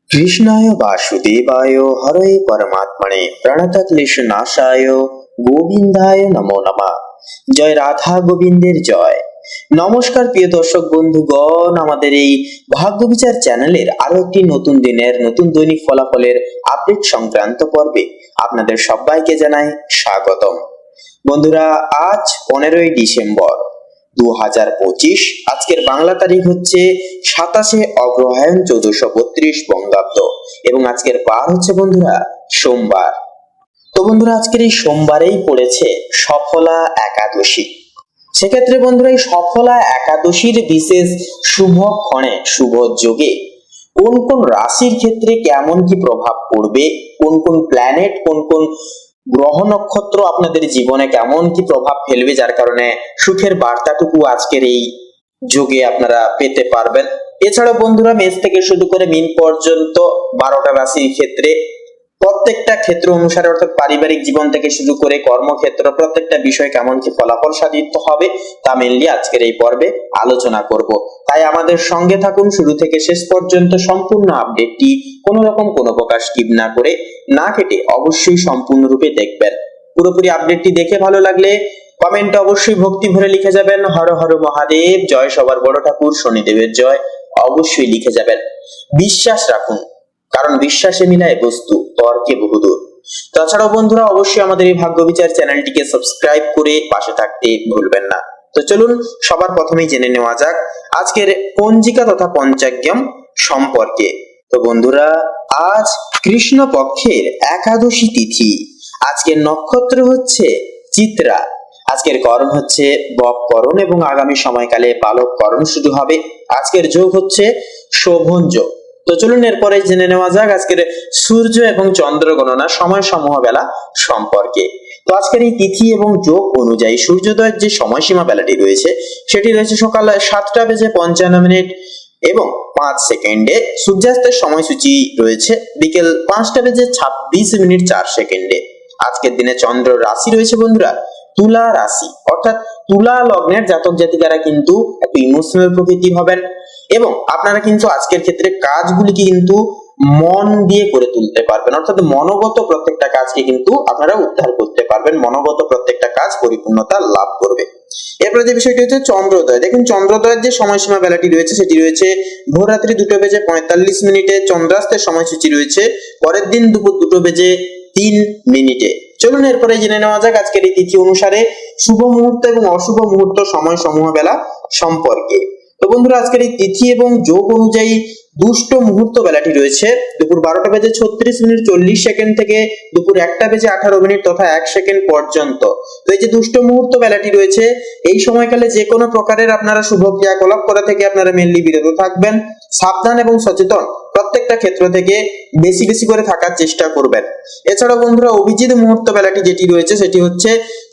কৃষ্ণায় বাসুদেবায় হরয়ে পরমাত্মনে প্রণতক্লেশনাশায় গোবিন্দায় নমো নমঃ। জয় রাধা গোবিন্দের জয়। নমস্কার প্রিয় দর্শক বন্ধুগণ, আমাদের এই ভাগ্যবিচার চ্যানেলের আরো একটি নতুন দিনের নতুন দৈনিক ফলাফলের আপডেট সংক্রান্ত পর্বে আপনাদের সবাইকে জানাই স্বাগতম। বন্ধুরা, আজ 15ই ডিসেম্বর 2025। আজকের বাংলা তারিখ হচ্ছে 27শে অগ্রহায়ণ 1432 বঙ্গাব্দ এবং আজকের বার হচ্ছে বন্ধুরা সোমবার। তো বন্ধুরা, আজকের এই সোমবারেই পড়েছে সফলা একাদশী। সেক্ষেত্রে বন্ধুরা, এই সফলা একাদশীর বিশেষ শুভ ক্ষণে শুভ যোগে কোন কোন রাশির ক্ষেত্রে কেমন কি প্রভাব পড়বে, কোন কোন প্ল্যানেট, কোন কোন গ্রহ নক্ষত্র আপনাদের জীবনে কেমন কি প্রভাব ফেলবে, যার কারণে সুখের বার্তাটুকু আজকের এই যোগে আপনারা পেতে পারবেন। এছাড়া বন্ধুরা, মেষ থেকে শুরু করে মীন পর্যন্ত 12টা রাশির ক্ষেত্রে প্রত্যেকটা ক্ষেত্র অনুসারে, অর্থাৎ পারিবারিক জীবন থেকে শুরু করে কর্মক্ষেত্র, প্রত্যেকটা বিষয় কেমন কি ফলাফল সাধিত হবে তা মেনলি আজকের এই পর্বে আলোচনা করব। তাই আমাদের সঙ্গে থাকুন শুরু থেকে শেষ পর্যন্ত। সম্পূর্ণ আপডেটটি কোনো রকম কোনো প্রকার স্কিপ না করে, না কেটে অবশ্যই সম্পূর্ণরূপে দেখবেন। পুরোপুরি আপডেটটি দেখে ভালো লাগলে কমেন্টে অবশ্যই ভক্তি ভরে লিখে যাবেন হর হর মহাদেব, জয় সবার বড় ঠাকুর শনিদেবের জয় অবশ্যই লিখে যাবেন। বিশ্বাস রাখুন, কারণ বিশ্বাসে মিলায় বস্তু, তর্কে বহুদূর। তাছাড়াও বন্ধুরা, অবশ্যই আমাদের এই ভাগ্যবিচার চ্যানেলটিকে সাবস্ক্রাইব করে পাশে থাকতে ভুলবেন না। তো চলুন সবার প্রথমেই জেনে নেওয়া যাক আজকের পঞ্জিকা তথা পঞ্চাগ্রাম সম্পর্কে। তো বন্ধুরা, আজ কৃষ্ণ পক্ষের একাদশী তিথি। আজকের নক্ষত্র হচ্ছে চিত্রা। আজকের করণ হচ্ছে বককরণ এবং আগামী সময়কালে বালক করণ শুরু হবে। আজকের যোগ হচ্ছে শোভন যোগ। তো চলুন এরপরে জেনে নেওয়া যাক আজকের সূর্য এবং চন্দ্র গণনা সময় সমূহ বেলা সম্পর্কে। তো আজকের এই তিথি এবং যোগ অনুযায়ী সূর্যোদয়ের যে সময়সীমা বেলাটি রয়েছে সেটি রয়েছে সকাল 7:55 এবং 5 সেকেন্ডে। সূর্যাস্তের সময়সূচি রয়েছে বিকেল 5:26 4 সেকেন্ডে। আজকের দিনে চন্দ্র রাশি রয়েছে বন্ধুরা তুলা রাশি, অর্থাৎ তুলা লগ্নের জাতক জাতিকারা কিন্তু একটু ইমোশনাল প্রকৃতির হবেন এবং আপনারা কিন্তু আজকের ক্ষেত্রে কাজগুলিকে কিন্তু মন দিয়ে করে তুলতে পারবেন, অর্থাৎ মনোগত প্রত্যেকটা কাজকে কিন্তু আপনারা উদ্ধার করতে পারবেন, মনোগত প্রত্যেকটা কাজ পরিপূর্ণতা লাভ করবে। এরপরে যে বিষয়টি হচ্ছে চন্দ্রোদয়। দেখুন, চন্দ্রোদয়ের যে সময়সীমা বেলাটি রয়েছে সেটি রয়েছে ভোররাত্রি 2:45। চন্দ্রাস্তের সময়সূচি রয়েছে পরের দিন দুপুর 2:03। চলুন এরপরে জেনে নেওয়া যাক আজকের এই তিথি অনুসারে শুভ মুহূর্ত এবং অশুভ মুহূর্ত সময় সমূহ বেলা সম্পর্কে। তো বন্ধুরা, আজকের এই তিথি এবং যোগ অনুযায়ী দুষ্ট মুহূর্ত বেলাটি রয়েছে দুপুর 12:36 থেকে দুপুর 1:18 তথা 1 সেকেন্ড পর্যন্ত। তো এই যে দুষ্ট মুহূর্ত বেলাটি রয়েছে এই সময়কালে যে কোনো প্রকারের আপনারা শুভ ক্রিয়াকলাপ করা থেকে আপনারা মেনলি বিরত থাকবেন। সাবধান এবং সচেতন প্রত্যেকটা ক্ষেত্র থেকে বেশি বেশি করে থাকার চেষ্টা করবেন। এছাড়াও বন্ধুরা, অভিজিৎ মুহূর্ত বেলাটি যেটি রয়েছে সেটি হচ্ছে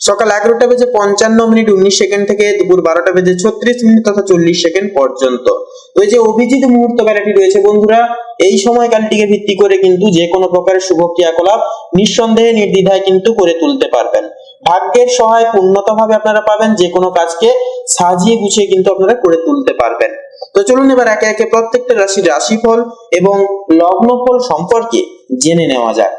সকাল 11:55 থেকে দুপুর 12:36 তথা 40 সেকেন্ড পর্যন্ত। তো এই যে অভিজিৎ মুহূর্ত বেলাটি রয়েছে বন্ধুরা, এই সময়কালটিকে ভিত্তি করে কিন্তু যে কোনো প্রকারের শুভ ক্রিয়াকলাপ নিঃসন্দেহে নির্দ্বিধায় কিন্তু করে তুলতে পারবেন। ভাগ্যের সহায় পূর্ণতাভাবে আপনারা পাবেন, যে কোনো কাজকে সাজিয়ে গুছিয়ে কিন্তু আপনারা করে তুলতে পারবেন। তো চলুন এবার একে একে প্রত্যেকটা রাশির রাশিফল এবং লগ্নফল সম্পর্কে জেনে নেওয়া যাক।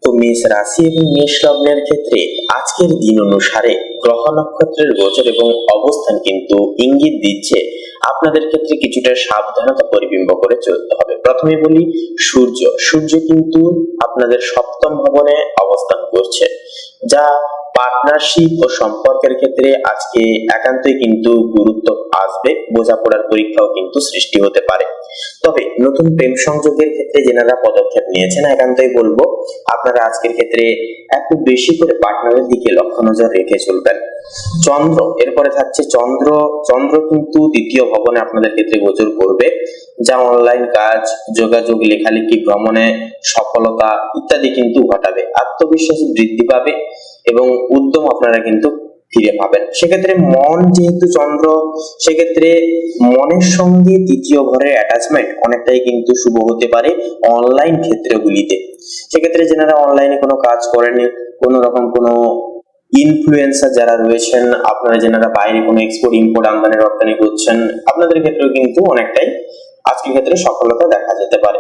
তো মেষ রাশি এবং মেষ লগ্নের ক্ষেত্রে আজকের দিন অনুসারে গ্রহ নক্ষত্রের গোচর এবং অবস্থান কিন্তু ইঙ্গিত দিচ্ছে আপনাদের ক্ষেত্রে কিছুটা সাবধানতা পরিবিম্ব করে চলতে হবে। প্রথমে বলি সূর্য কিন্তু আপনাদের সপ্তম ভবনে অবস্থান করছে, যা পার্টনারশিপ ও সম্পর্কের ক্ষেত্রে আজকে একান্তই কিন্তু গুরুত্ব আসবে। বোঝাপড়ার পরীক্ষাও কিন্তু সৃষ্টি হতে পারে। তবে নতুন প্রেম সংযোগের ক্ষেত্রে যেনারা পদক্ষেপ নিয়েছেন একান্তই বলবো আপনারা আজকের ক্ষেত্রে একটু বেশি করে পার্টনারের দিকে লক্ষ্য নজর রেখে চলবেন। চন্দ্র, এরপরে থাকছে চন্দ্র কিন্তু দ্বিতীয় ভবনে আপনাদের ক্ষেত্রে গোচর করবে, যা অনলাইন কাজ, যোগাযোগ, লেখালেখি, ভ্রমণে সফলতা ইত্যাদি কিন্তু ঘটাবে। আত্মবিশ্বাস বৃদ্ধি পাবে এবং উদ্যম আপনারা কিন্তু ফিরে পাবেন। সেক্ষেত্রে মন যেহেতু চন্দ্র, সেক্ষেত্রে মনের সঙ্গে দ্বিতীয় ঘরের অ্যাটাচমেন্ট অনেকটাই কিন্তু শুভ হতে পারে অনলাইন ক্ষেত্রগুলিতে। সেক্ষেত্রে যারা অনলাইনে কোনো কাজ করেন, কোনো রকম কোনো ইনফ্লুয়েন্সার যারা রয়েছেন, আপনারা যারা বাইরে কোনো এক্সপোর্ট ইম্পোর্ট আমদানি রপ্তানি করছেন, আপনাদের ক্ষেত্রেও কিন্তু অনেকটাই আজকের ক্ষেত্রে সফলতা দেখা যেতে পারে।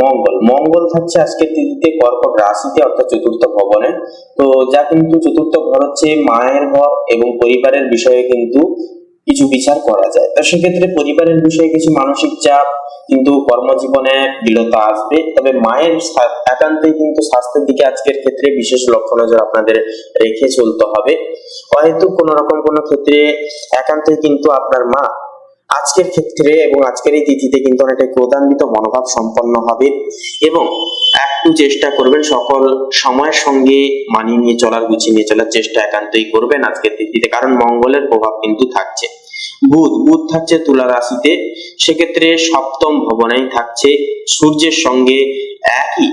মঙ্গল মঙ্গল থাকছে আজকের তিথিতে কর্কট রাশিতে অর্থাৎ চতুর্থ ভবনে। তো যা কিন্তু চতুর্থ ঘর হচ্ছে মায়ের ঘর এবং পরিবারের বিষয়ে কিন্তু কিছু বিচার করা যায়। তো সেক্ষেত্রে পরিবারের বিষয়ে কিছু মানসিক চাপ, কিন্তু কর্মজীবনে বিরতা আসবে। তবে মায়ের একান্তই কিন্তু স্বাস্থ্যের দিকে আজকের ক্ষেত্রে বিশেষ লক্ষ্য নজর আপনাদের রেখে চলতে হবে। হয়তো কোনো রকম কোনো ক্ষেত্রে একান্তই কিন্তু আপনার মা আজকের ক্ষেত্রে এবং আজকের এই তিথিতে কিন্তু অনেকটা ক্রোধান্বিত মনোভাব সম্পন্ন হবে এবং একটু চেষ্টা করবেন সকল সময়ের সঙ্গে মানিয়ে নিয়ে চলার, গুছিয়ে নিয়ে চলার চেষ্টা একান্তই করবেন আজকের তিথিতে, কারণ মঙ্গলের প্রভাব কিন্তু থাকছে। বুধ থাকছে তুলা রাশিতে, সেক্ষেত্রে সপ্তম ভবনেই থাকছে, সূর্যের সঙ্গে একই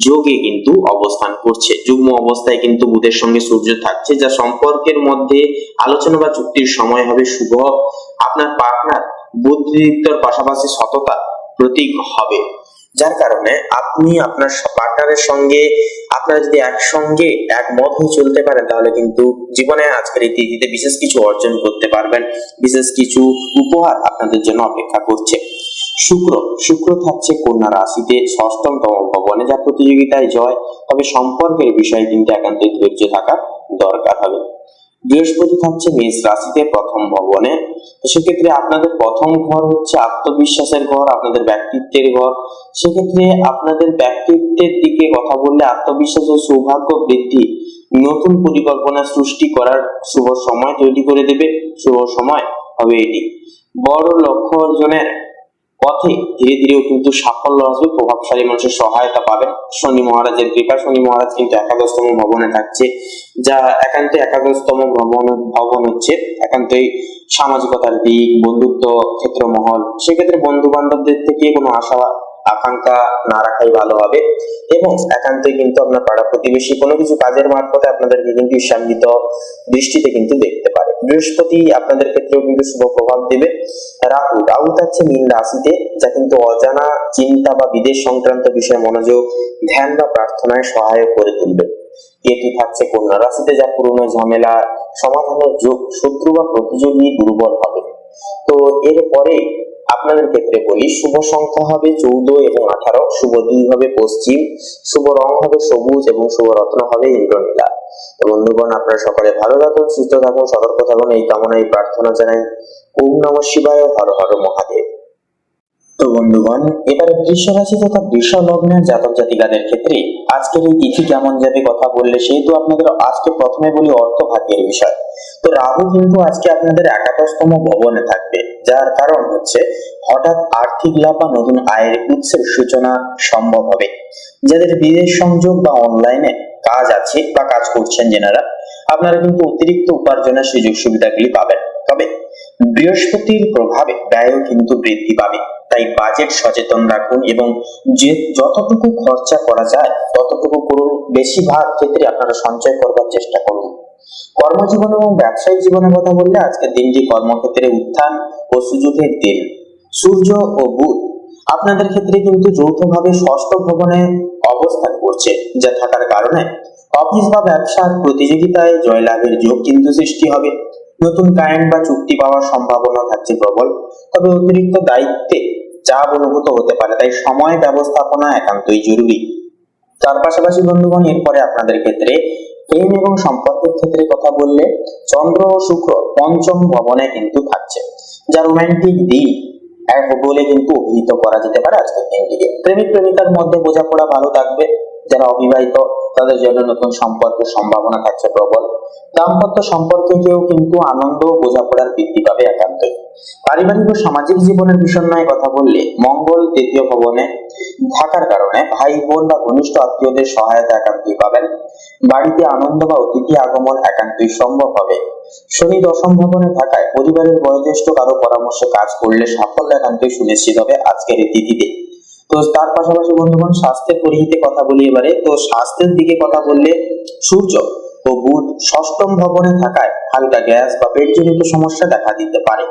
যোগে কিন্তু অবস্থান করছে। যুগ্ম অবস্থায় কিন্তু বুধের সঙ্গে সূর্য থাকছে, যা সম্পর্কের মধ্যে আলোচনা বা চুক্তির সময় হবে শুভ। আপনার পার্টনার বুদ্ধিদীপ্তর পাশাপাশি সততা প্রতীক হবে, যার কারণে আপনি আপনার পার্টনারের সঙ্গে আপনারা যদি একসঙ্গে একমত হয়ে চলতে পারেন তাহলে কিন্তু জীবনে আজকের এই তিথিতে বিশেষ কিছু অর্জন করতে পারবেন, বিশেষ কিছু উপহার আপনাদের জন্য অপেক্ষা করছে। শুক্র থাকছে কন্যা রাশিতে ষষ্ঠমতম ভবনে, যা প্রতিযোগিতায় জয়, তবে সম্পর্কের বিষয়ে কিন্তু একান্তই ধৈর্য থাকা দরকার হবে। বৃহস্পতি থাকছে মেষ রাশিতে প্রথম ভবনে, তো সেক্ষেত্রে আপনাদের প্রথম ঘর হচ্ছে আত্মবিশ্বাসের ঘর, আপনাদের ব্যক্তিত্বের ঘর। সেক্ষেত্রে আপনাদের ব্যক্তিত্বের দিকে কথা বললে আত্মবিশ্বাস ও সৌভাগ্য বৃদ্ধি, নতুন পরিকল্পনা সৃষ্টি করার শুভ সময় তৈরি করে দেবে। শুভ সময় হবে এটি। বড় লক্ষ্য অর্জনের পথে ধীরে ধীরেও কিন্তু সাফল্য আসবে, প্রভাবশালী মানুষের সহায়তা পাবেন। শনি মহারাজের কৃপা, শনি মহারাজ কিন্তু একাদশতম ভবনে থাকছে, যা একান্ত একাদশতম ভবন হচ্ছে একান্তই সামাজিকতার দিক, বন্ধুত্ব ক্ষেত্র মহল। সেক্ষেত্রে বন্ধু বান্ধবদের থেকে কোনো আশা আকাঙ্ক্ষা না রাখাই ভালো হবে এবং একান্তই কিন্তু আপনার পাড়া প্রতিবেশী কোনো কিছু কাজের মারফতে আপনাদেরকে কিন্তু ঈর্ষান্বিত দৃষ্টিতে কিন্তু দেখতে পারে। বৃহস্পতি আপনাদের ক্ষেত্রেও কিন্তু শুভ প্রভাব দেবে। রাহু থাকছে মীন রাশিতে, যা কিন্তু অজানা চিন্তা বা বিদেশ সংক্রান্ত বিষয়ে মনোযোগ, ধ্যান বা প্রার্থনায় সহায়ক করে তুলবে। কেতু থাকছে কন্যা রাশিতে, যা পুরনো ঝামেলা সমাধানের যোগ, শত্রু বা প্রতিযোগী দুর্বল হবে। তো এরপরে আপনাদের ক্ষেত্রে বলি, শুভ সংখ্যা হবে 14 এবং 18, শুভ দিক হবে পশ্চিম, শুভ রং হবে সবুজ এবং শুভ রত্ন হবে ইন্দ্রনীলা। তো বন্ধুগণ, আপনারা সকলে ভালো থাকুন, সুস্থ থাকুন, সতর্ক থাকুন, এই কামনায় প্রার্থনা জানাই। ওম নমঃ শিবায়, হর হর মহাদেব। তো বন্ধুগণ, এবারে বৃষ রাশি তথা বৃষ লগ্নের জাতক জাতিকাদের ক্ষেত্রে আজকের এই তিথি কেমন যাবে কথা বললে, সেহেতু আপনাদের আজকে প্রথমে বলি অর্থ ভাগ্যের বিষয়। তো রাহু কিন্তু আজকে আপনাদের একাদশতম ভবনে থাকবে, যার কারণ হচ্ছে হঠাৎ আর্থিক লাভ বা নতুন আয়ের উৎসের সূচনা সম্ভব হবে। যাদের বিদেশ সংযোগ বা অনলাইনে কাজ আছে বা কাজ করছেন যেনারা, আপনারা কিন্তু অতিরিক্ত উপার্জনের সুযোগ সুবিধাগুলি পাবেন। তবে বৃহস্পতির প্রভাবে ব্যয়ও কিন্তু বৃদ্ধি পাবে, তাই বাজেট সচেতন রাখুন এবং যে যতটুকু খরচা করা যায় ততটুকু করুন। বেশিরভাগ ক্ষেত্রে আপনারা সঞ্চয় করবার চেষ্টা করুন। কর্মজীবন এবং ব্যবসায়িক জীবনের কথা বললে আজকের দিনটি কর্মক্ষেত্রে উত্থান ও সুযোগের দিন। সূর্য ও বুধ আপনাদের ক্ষেত্রে কিন্তু যৌথভাবে ষষ্ঠ ভবনে অবস্থান করছে, যা থাকার কারণে অফিস বা ব্যবসার প্রতিযোগিতায় জয়লাভের যোগ কিন্তু সৃষ্টি হবে। নতুন ক্লায়েন্ট বা চুক্তি পাওয়ার সম্ভাবনা থাকছে প্রবল, তবে অতিরিক্ত দায়িত্বে চাপ অনুভূত হতে পারে, তাই সময় ব্যবস্থাপনা একান্তই জরুরি। তার পাশাপাশি বন্ধুগণ, এরপরে আপনাদের ক্ষেত্রে প্রেম এবং সম্পর্কের ক্ষেত্রে কথা বললে চন্দ্র ও শুক্র পঞ্চম ভবনে কিন্তু থাকছে, যা রোমান্টিক দিক বলে কিন্তু অভিহিত করা যেতে পারে আজকের দিনটিকে। প্রেমিক প্রেমিকার মধ্যে বোঝাপড়া ভালো থাকবে। যারা অবিবাহিত তাদের জন্য নতুন সম্পর্কের সম্ভাবনা থাকছে প্রবল। দাম্পত্য সম্পর্কে কেউ কিন্তু আনন্দ ও বোঝাপড়ার বৃদ্ধি পাবে একান্তই। পারিবারিক ও সামাজিক জীবনের বিষণ্ণয় কথা বললে মঙ্গল তৃতীয় ভবনে থাকার কারণে ভাই বোন বা ঘনিষ্ঠ আত্মীয়দের সহায়তা একান্তই পাবেন। বাড়িতে আনন্দ বা অতিথি আগমন একান্তই সম্ভব হবে। শনি দশম ভবনে থাকায় পরিবারের বয়োজ্যেষ্ঠ কারো পরামর্শে কাজ করলে সাফল্য একান্তই সুনিশ্চিত হবে আজকের এই তিথিতে। তো তার পাশাপাশি বন্ধুগণ, স্বাস্থ্যের পরিহিতে কথা বলি এবারে। তো স্বাস্থ্যের দিকে কথা বললে সূর্য ও বুধ ষষ্ঠম ভবনে থাকায় হালকা গ্যাস বা পেটজনিত সমস্যা দেখা দিতে পারে।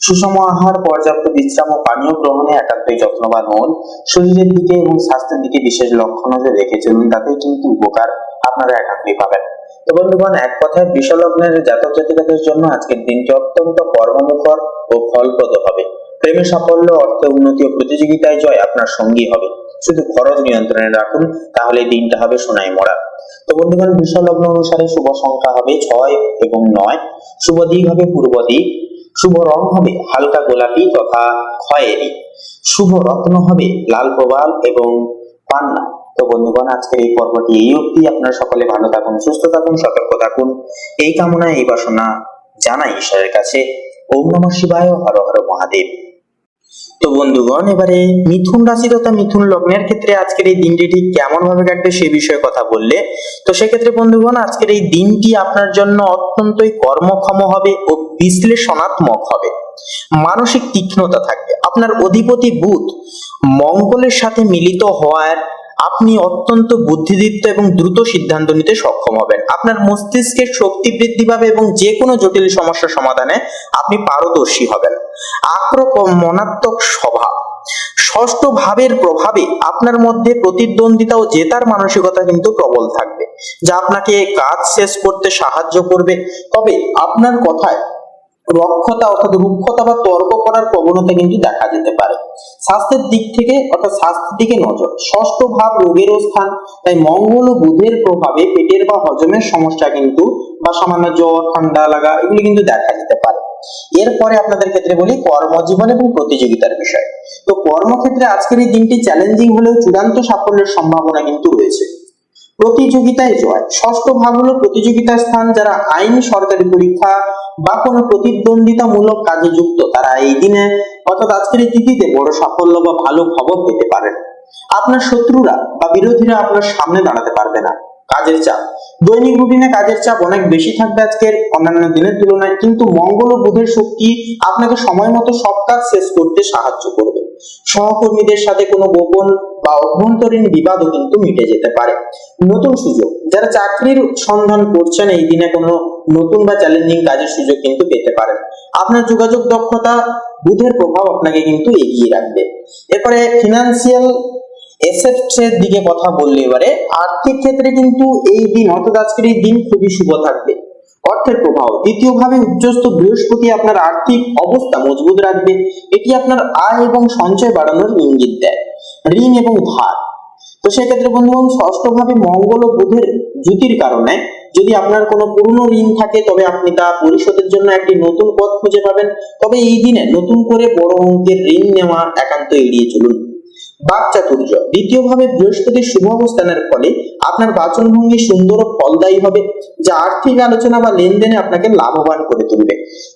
সুষম আহার, পর্যাপ্ত বিশ্রাম ও পানীয় গ্রহণে একান্তই যত্নবান হন। শরীরের দিকে এবং স্বাস্থ্যের দিকে বিশেষ লক্ষ্য নজর রেখে চলুন, তাতে কিন্তু উপকার আপনারা একান্তই পাবেন। তো বন্ধুগণ, এক কথায় বৃষ লগ্নের জাতক জাতিকাদের জন্য আজকের দিনটি অত্যন্ত কর্মমুখর ও ফলপ্রদ হবে। প্রেমে সাফল্য, অর্থে উন্নতি ও প্রতিযোগিতায় জয় আপনার সঙ্গী হবে। শুধু খরচ নিয়ন্ত্রণে রাখুন, তাহলে দিনটা হবে সোনায় মোড়া। তো বন্ধুগণ, বৃষ লগ্ন অনুসারে শুভ সংখ্যা হবে 6 এবং 9, শুভ দিক হবে পূর্ব দিক, শুভ রং হবে হালকা গোলাপি তথা খয়েরি, শুভ রত্ন হবে লাল প্রবাল এবং পান্না। তো বন্ধুগণ, আজকের এই পর্বটি এই অবধি। আপনারা সকলে ভালো থাকুন, সুস্থ থাকুন, সতর্ক থাকুন, এই কামনা এই বাসনা জানাই ঈশ্বরের কাছে। ওম নমঃ শিবায়, হর হর মহাদেব। তো বন্ধুগণ, এবারে মিথুন রাশি তথা মিথুন লগ্নের ক্ষেত্রে আজকের এই দিনটি ঠিক কেমন ভাবে কাটবে সে বিষয়ে কথা বললে, তো সেক্ষেত্রে বন্ধুগণ, আজকের এই দিনটি আপনার জন্য অত্যন্তই কর্মক্ষম হবে ও বিশ্লেষণাত্মক হবে। মানসিক তীক্ষ্ণতা থাকবে। আপনার অধিপতি বুধ মঙ্গলের সাথে মিলিত হওয়ার আপনি অত্যন্ত বুদ্ধিদীপ্ত এবং দ্রুত সিদ্ধান্ত নিতে সক্ষম হবেন। আপনার মস্তিষ্কের শক্তি বৃদ্ধি পাবে এবং যে কোনো জটিল সমস্যা সমাধানে আপনি পারদর্শী হবেন। আক্রমণাত্মক স্বভাব, ষষ্ঠ ভাবের প্রভাবে আপনার মধ্যে প্রতিদ্বন্দ্বিতা ও জেতার মানসিকতা কিন্তু প্রবল থাকবে, যা আপনাকে কাজ শেষ করতে সাহায্য করবে। তবে আপনার কথায় রক্ষতা অর্থাৎ রুক্ষতা বা তর্ক করার প্রবণতা কিন্তু দেখা যেতে পারে। স্বাস্থ্যের দিক থেকে অর্থাৎ স্বাস্থ্যের দিকে নজর। ষষ্ঠ ভাব রোগের স্থান, তাই মঙ্গল ও বুধের প্রভাবে পেটের বা হজমের সমস্যা কিন্তু বা সামান্য জ্বর, ঠান্ডা লাগা এগুলি কিন্তু দেখা যেতে পারে। এরপরে আপনাদের ক্ষেত্রে বলি কর্মজীবন এবং প্রতিযোগিতার বিষয়। তো কর্মক্ষেত্রে আজকের এই দিনটি চ্যালেঞ্জিং হলেও চূড়ান্ত সাফল্যের সম্ভাবনা কিন্তু রয়েছে। প্রতিযোগিতায় জয়, ষষ্ঠ ভাব হলো প্রতিযোগিতার স্থান। যারা আইন, সরকারি পরীক্ষা বা কোনো প্রতিদ্বন্দ্বিতামূলক কাজে যুক্ত, তারা এই দিনে অর্থাৎ আজকের এই তিথিতে বড় সাফল্য বা ভালো খবর পেতে পারেন। আপনার শত্রুরা বা বিরোধীরা আপনার সামনে দাঁড়াতে পারবে না। কাজের চাপ, দৈনিক রুটিনে কাজের চাপ অনেক বেশি থাকবে আজকের অন্যান্য দিনের তুলনায়, কিন্তু মঙ্গল ও বুধের শক্তি আপনাকে সময় মতো সব কাজ শেষ করতে সাহায্য করবে। সহকর্মীদের সাথে কোনো গোপন বা অভ্যন্তরীণ বিবাদও কিন্তু মিটে যেতে পারে। নতুন সুযোগ, যারা চাকরির সন্ধান করছেন এই দিনে কোনো নতুন বা চ্যালেঞ্জিং কাজের সুযোগ কিন্তু পেতে পারেন। আপনার যোগাযোগ দক্ষতা, বুধের প্রভাব আপনাকে কিন্তু এগিয়ে রাখবে। এরপরে ফিনান্সিয়াল এসেটস এর দিকে কথা বললে, এবারে আর্থিক ক্ষেত্রে কিন্তু এই দিন অর্থাৎ আজকের এই দিন খুবই শুভ থাকবে। অর্থের প্রভাব, দ্বিতীয়ভাবে উচ্চস্থ বৃহস্পতি আপনার আর্থিক অবস্থা মজবুত রাখবে। এটি আপনার আয় এবং সঞ্চয় বাড়ানোর ইঙ্গিত দেয়। ঋণ এবং ধার, তো সেক্ষেত্রে বন্ধুগণ ষষ্ঠ ভাবে মঙ্গল ও বুধের জুতির কারণে যদি আপনার কোনো পুরনো ঋণ থাকে, তবে আপনি তা পরিশোধের জন্য একটি নতুন পথ খুঁজে পাবেন। তবে এই দিনে নতুন করে বড় অঙ্কের ঋণ নেওয়া একান্ত এড়িয়ে চলুন। বাকচাতুর্য, দ্বিতীয়ভাবে বৃহস্পতির শুভ অবস্থানের ফলে আপনার বাচনভঙ্গি সুন্দর ও ফলদায়ী হবে, যা আর্থিক আলোচনা বা লেনদেনে আপনাকে লাভবান করে তুলবে।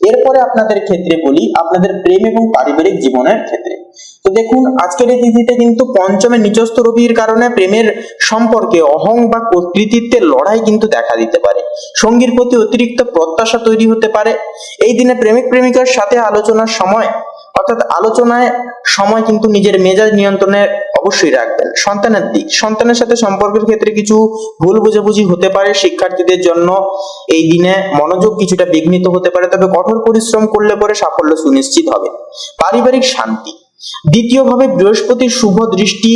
এরপরে আপনাদের ক্ষেত্রে বলি আপনাদের প্রেম এবং পারিবারিক জীবনের ক্ষেত্রে। তো দেখুন, আজকের এই তিথিতে কিন্তু পঞ্চমে নিচস্থ রবির কারণে প্রেমের সম্পর্কে অহং বা কর্তৃত্বের লড়াই কিন্তু দেখা দিতে পারে। সঙ্গীর প্রতি অতিরিক্ত প্রত্যাশা তৈরি হতে পারে। এই দিনে প্রেমিক প্রেমিকার সাথে আলোচনার সময় অর্থাৎ আলোচনায় সময় কিন্তু নিজের মেজাজ নিয়ন্ত্রণে অবশ্যই রাখবেন। সন্তানের দিক, সন্তানের সাথে সম্পর্কের ক্ষেত্রে কিছু ভুল বোঝাবুঝি হতে পারে। শিক্ষার্থীদের জন্য এই দিনে মনোযোগ কিছুটা বিঘ্নিত হতে পারে, তবে কঠোর পরিশ্রম করলে পরে সাফল্য সুনিশ্চিত হবে। পারিবারিক শান্তি, দ্বিতীয়ভাবে বৃহস্পতির শুভ দৃষ্টি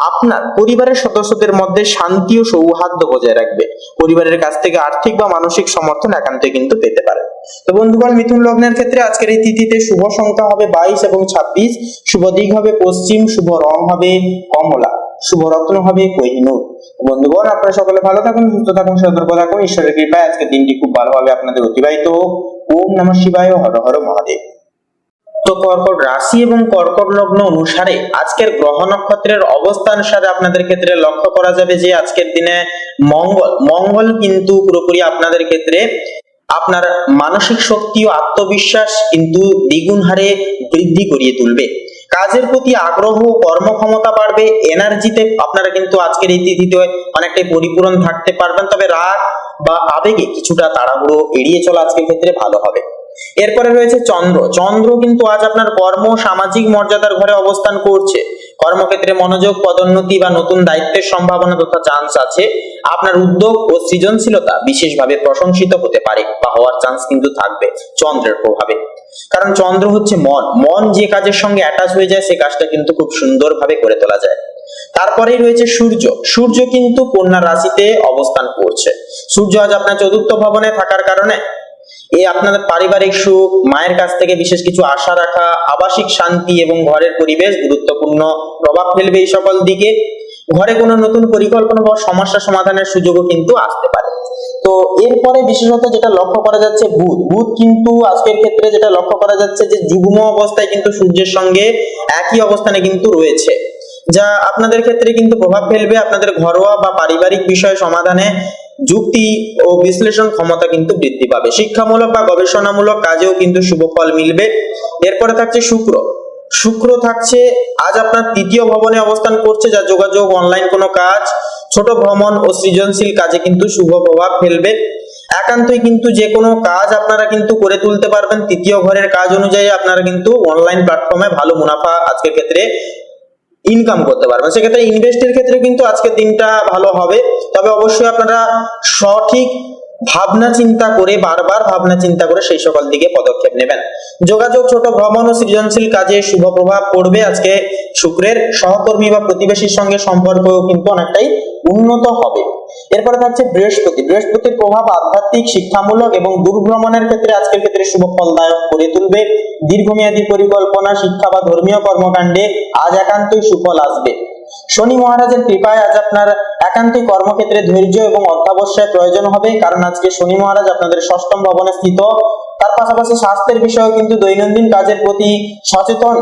আপনার পরিবারের সদস্যদের মধ্যে শান্তি ও সৌহার্দ্য বজায় রাখবে। পরিবারের কাছ থেকে আর্থিক বা মানসিক সমর্থন একান্তই কিন্তু পেতে পারে। তো বন্ধুগণ, মিথুন লগ্নের ক্ষেত্রে আজকের এই তিথিতে শুভ সংখ্যা হবে 22 এবং 26, শুভ দিক হবে পশ্চিম, শুভ রং হবে কমলা, শুভ রত্ন হবে কোহিনূর। বন্ধুগণ, আপনারা সকলে ভালো থাকুন, সুস্থ থাকুন, সতর্ক থাকুন। ঈশ্বরের কৃপায় আজকের দিনটি খুব ভালোভাবে আপনাদের অতিবাহিত হোক। ওম নমঃ শিবায়, হর হর মহাদেব। তো কর্কট রাশি এবং কর্কট লগ্ন অনুসারে আজকের গ্রহ নক্ষত্রের অবস্থান অনুসারে আপনাদের ক্ষেত্রে লক্ষ্য করা যাবে যে আজকের দিনে মঙ্গল কিন্তু পুরোপুরি আপনাদের ক্ষেত্রে আপনার মানসিক শক্তি ও আত্মবিশ্বাস কিন্তু দ্বিগুণ হারে বৃদ্ধি করিয়ে তুলবে। কাজের প্রতি আগ্রহ, কর্মক্ষমতা বাড়বে, এনার্জিতে আপনারা কিন্তু আজকের এই তিথিতে অনেকটাই পরিপূরণ থাকতে পারবেন। তবে রাগ বা আবেগে কিছুটা তাড়াহুড়ো এড়িয়ে চলা আজকের ক্ষেত্রে ভালো হবে। এরপরে রয়েছে চন্দ্র কিন্তু আজ আপনার কর্ম, সামাজিক মর্যাদার ঘরে অবস্থান করছে। কর্মক্ষেত্রে মনোযোগ, পদোন্নতি বা নতুন দায়িত্বের সম্ভাবনা তথা চান্স আছে। আপনার উদ্যোগ ও সৃজনশীলতা বিশেষভাবে প্রশংসিত হতে পারে বা হওয়ার চান্স কিন্তু থাকবে চন্দ্রের প্রভাবে। কারণ চন্দ্র হচ্ছে মন যে কাজের সঙ্গে অ্যাটাচ হয়ে যায় সে কাজটা কিন্তু খুব সুন্দরভাবে করে তোলা যায়। তারপরেই রয়েছে সূর্য কিন্তু কন্যা রাশিতে অবস্থান করছে। সূর্য আজ আপনার চতুর্থ ভবনে থাকার কারণে আপনাদের পারিবারিক সুখ, মায়ের কাছ থেকে বিশেষ কিছু আশা রাখা, আবাসিক শান্তি এবং ঘরের পরিবেশ গুরুত্বপূর্ণ প্রভাব ফেলবে এই সকল দিকে। ঘরে কোনো নতুন পরিকল্পনা বা সমস্যা সমাধানের সুযোগও কিন্তু আসতে পারে। তো এরপরে বিশেষত যেটা লক্ষ্য করা যাচ্ছে বুধ কিন্তু আজকের ক্ষেত্রে যেটা লক্ষ্য করা যাচ্ছে যে যুগ্ম অবস্থায় কিন্তু সূর্যের সঙ্গে একই অবস্থানে কিন্তু রয়েছে, যা আপনাদের ক্ষেত্রে কিন্তু প্রভাব ফেলবে আপনাদের ঘরোয়া বা পারিবারিক বিষয় সমাধানে। যুক্তি ও বিশ্লেষণ ক্ষমতা কিন্তু বৃদ্ধি পাবে। শিক্ষামূলক বা গবেষণামূলক কাজেও কিন্তু শুভ ফল মিলবে। এরপরে থাকছে শুক্র থাকছে আজ আপনার তৃতীয় ভবনে অবস্থান করছে, যা যোগাযোগ, অনলাইন কোনো কাজ, ছোট ভ্রমণ ও সৃজনশীল কাজে কিন্তু শুভ প্রভাব ফেলবে। একান্তই কিন্তু যে কোনো কাজ আপনারা কিন্তু করে তুলতে পারবেন। তৃতীয় ঘরের কাজ অনুযায়ী আপনারা কিন্তু অনলাইন প্ল্যাটফর্মে ভালো মুনাফা আজকের ক্ষেত্রে ইনকাম করতে পারবেন। সেক্ষেত্রে ইনভেস্টের ক্ষেত্রে কিন্তু আজকের দিনটা ভালো হবে, তবে অবশ্যই আপনারা সঠিক বারবার ভাবনা চিন্তা করে সেই সকল দিকে পদক্ষেপ নেবেন। যোগাযোগ, ছোট ভ্রমণ ও সৃজনশীল কাজে শুভ প্রভাব পড়বে আজকে শুক্রের। সহকর্মী বা প্রতিবেশীর সঙ্গে সম্পর্কও কিন্তু অনেকটাই উন্নত হবে। এরপরে থাকছে বৃহস্পতির প্রভাব আধ্যাত্মিক, শিক্ষামূলক এবং দূরভ্রমণের ক্ষেত্রে আজকের ক্ষেত্রে শুভ ফলদায়ক করে তুলবে। দীর্ঘমেয়াদী পরিকল্পনা, শিক্ষা বা ধর্মীয় কর্মকাণ্ডে আজ একান্তই সুফল আসবে। শনি মহারাজের কৃপায় আজ আপনার একান্তই কর্মক্ষেত্রে ধৈর্য এবং অধ্যাবসায় প্রয়োজন হবে, কারণ আজকে শনি মহারাজ আপনাদের ষষ্ঠম ভবনে স্থিত। তার পাশাপাশি স্বাস্থ্যের বিষয়েও কিন্তু দৈনন্দিন কাজের প্রতি সচেতন,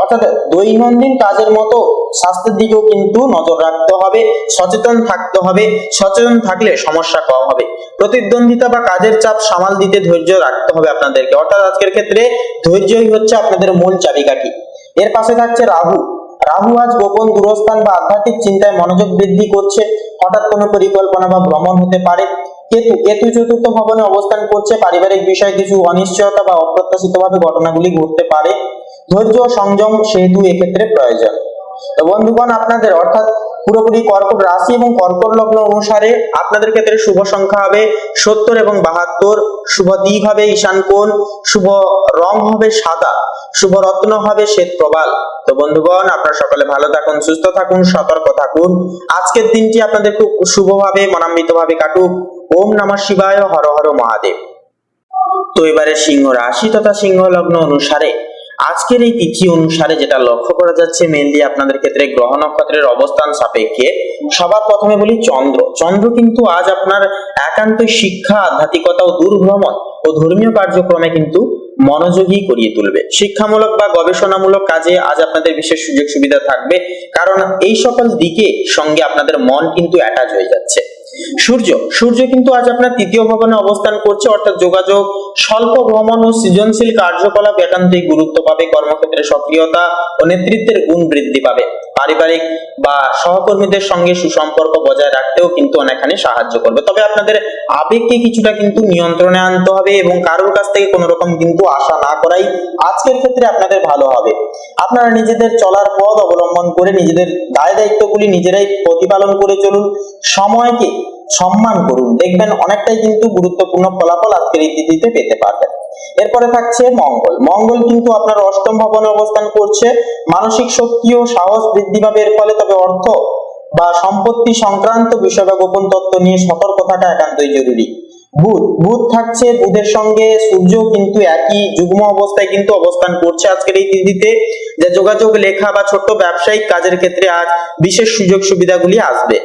অর্থাৎ দৈনন্দিন কাজের মতো স্বাস্থ্যের দিকেও কিন্তু নজর রাখতে হবে, সচেতন থাকতে হবে। সচেতন থাকলে সমস্যা কম হবে। প্রতিদ্বন্দ্বিতা বা কাজের চাপ সামাল দিতে ধৈর্য রাখতে হবে আপনাদেরকে, অর্থাৎ আজকের ক্ষেত্রে ধৈর্যই হচ্ছে আপনাদের মূল চাবিকাঠি। এর পাশে থাকছে রাহু আজ গোপন দূরস্থান বা আধ্যাত্মিক চিন্তায় মনোযোগ বৃদ্ধি করছে। হঠাৎ কোনো পরিকল্পনা বা ভ্রমণ হতে পারে। কেতু চতুর্থ ভবনে অবস্থান করছে। পারিবারিক বিষয়ে কিছু অনিশ্চয়তা বা অপ্রত্যাশিত ভাবে ঘটনাগুলি ঘটতে পারে। ধৈর্য ও সংযম সেহেতু এক্ষেত্রে প্রয়োজন। তো বন্ধুগণ, আপনাদের অর্থাৎ পুরোপুরি কর্কট রাশি এবং কর্কট লগ্ন অনুসারে আপনাদের ক্ষেত্রে শুভ সংখ্যা হবে 70 এবং 72, শুভ দিক হবে ঈশান কোণ, শুভ রং হবে সাদা, শুভ রত্ন হবে শ্বেত প্রবাল। তো বন্ধুগণ, আপনারা সকলে ভালো থাকুন, সুস্থ থাকুন, সতর্ক থাকুন। আজকের দিনটি আপনাদের খুব শুভভাবে মনান্বিতভাবে কাটুক। ওম নমঃ শিবায়, হর হর মহাদেব। তো এবারে সিংহ রাশি তথা সিংহ লগ্ন অনুসারে আজকের এই তিথি অনুসারে যেটা লক্ষ্য করা যাচ্ছে মেনলি আপনাদের ক্ষেত্রে গ্রহ নক্ষত্রের অবস্থান সাপেক্ষে সবার প্রথমে বলি চন্দ্র কিন্তু আজ আপনার একান্তই শিক্ষা, আধ্যাত্মিকতা ও দূরভ্রমণ ও ধর্মীয় কার্যক্রমে কিন্তু মনোযোগী করিয়ে তুলবে। শিক্ষামূলক বা গবেষণামূলক কাজে আজ আপনাদের বিশেষ সুযোগ সুবিধা থাকবে, কারণ এই সকল দিকে সঙ্গে আপনাদের মন কিন্তু অ্যাটাচ হয়ে যাচ্ছে। সূর্য কিন্তু আজ আপনার তৃতীয় ভবনে অবস্থান করছে, অর্থাৎ যোগাযোগ, স্বল্প ভ্রমণ ও সৃজনশীল কার্যকলাপ একান্তই গুরুত্ব পাবে। কর্মক্ষেত্রে সক্রিয়তা ও নেতৃত্বের গুণ বৃদ্ধি পাবে। পারিবারিক বা সহকর্মীদের সঙ্গে সুসম্পর্ক বজায় রাখতেও কিন্তু অনেকখানি সাহায্য করবে। তবে আপনাদের আবেগকে কিছুটা কিন্তু নিয়ন্ত্রণে আনতে হবে এবং কারোর কাছ থেকে কোনো রকম কিন্তু আশা না করাই আজকের ক্ষেত্রে আপনাদের ভালো হবে। আপনারা নিজেদের চলার পথ অবলম্বন করে নিজেদের দায় দায়িত্বগুলি নিজেরাই প্রতিপালন করে চলুন। সময়কে সম্মান করুন, দেখবেন অনেকটাই কিন্তু গুরুত্বপূর্ণ ফলাফল আজকের এই তিথিতে পেতে পারবেন। এরপরে থাকছে মঙ্গল কিন্তু আপনার অষ্টম ভবনে অবস্থান করছে। মানসিক শক্তি ও সাহস বৃদ্ধি পাবে এর ফলে, তবে অর্থ বা সম্পত্তি সংক্রান্ত বিষয় বা গোপন তথ্য নিয়ে সতর্ক থাকা একান্তই জরুরি। বুধ থাকছে, বুধের সঙ্গে সূর্য কিন্তু একই যুগ্ম অবস্থায় কিন্তু অবস্থান করছে আজকের এই তিথিতে, যা যোগাযোগ, লেখা বা ছোট ব্যবসায়িক কাজের ক্ষেত্রে আজ বিশেষ সুযোগ সুবিধাগুলি আসবে।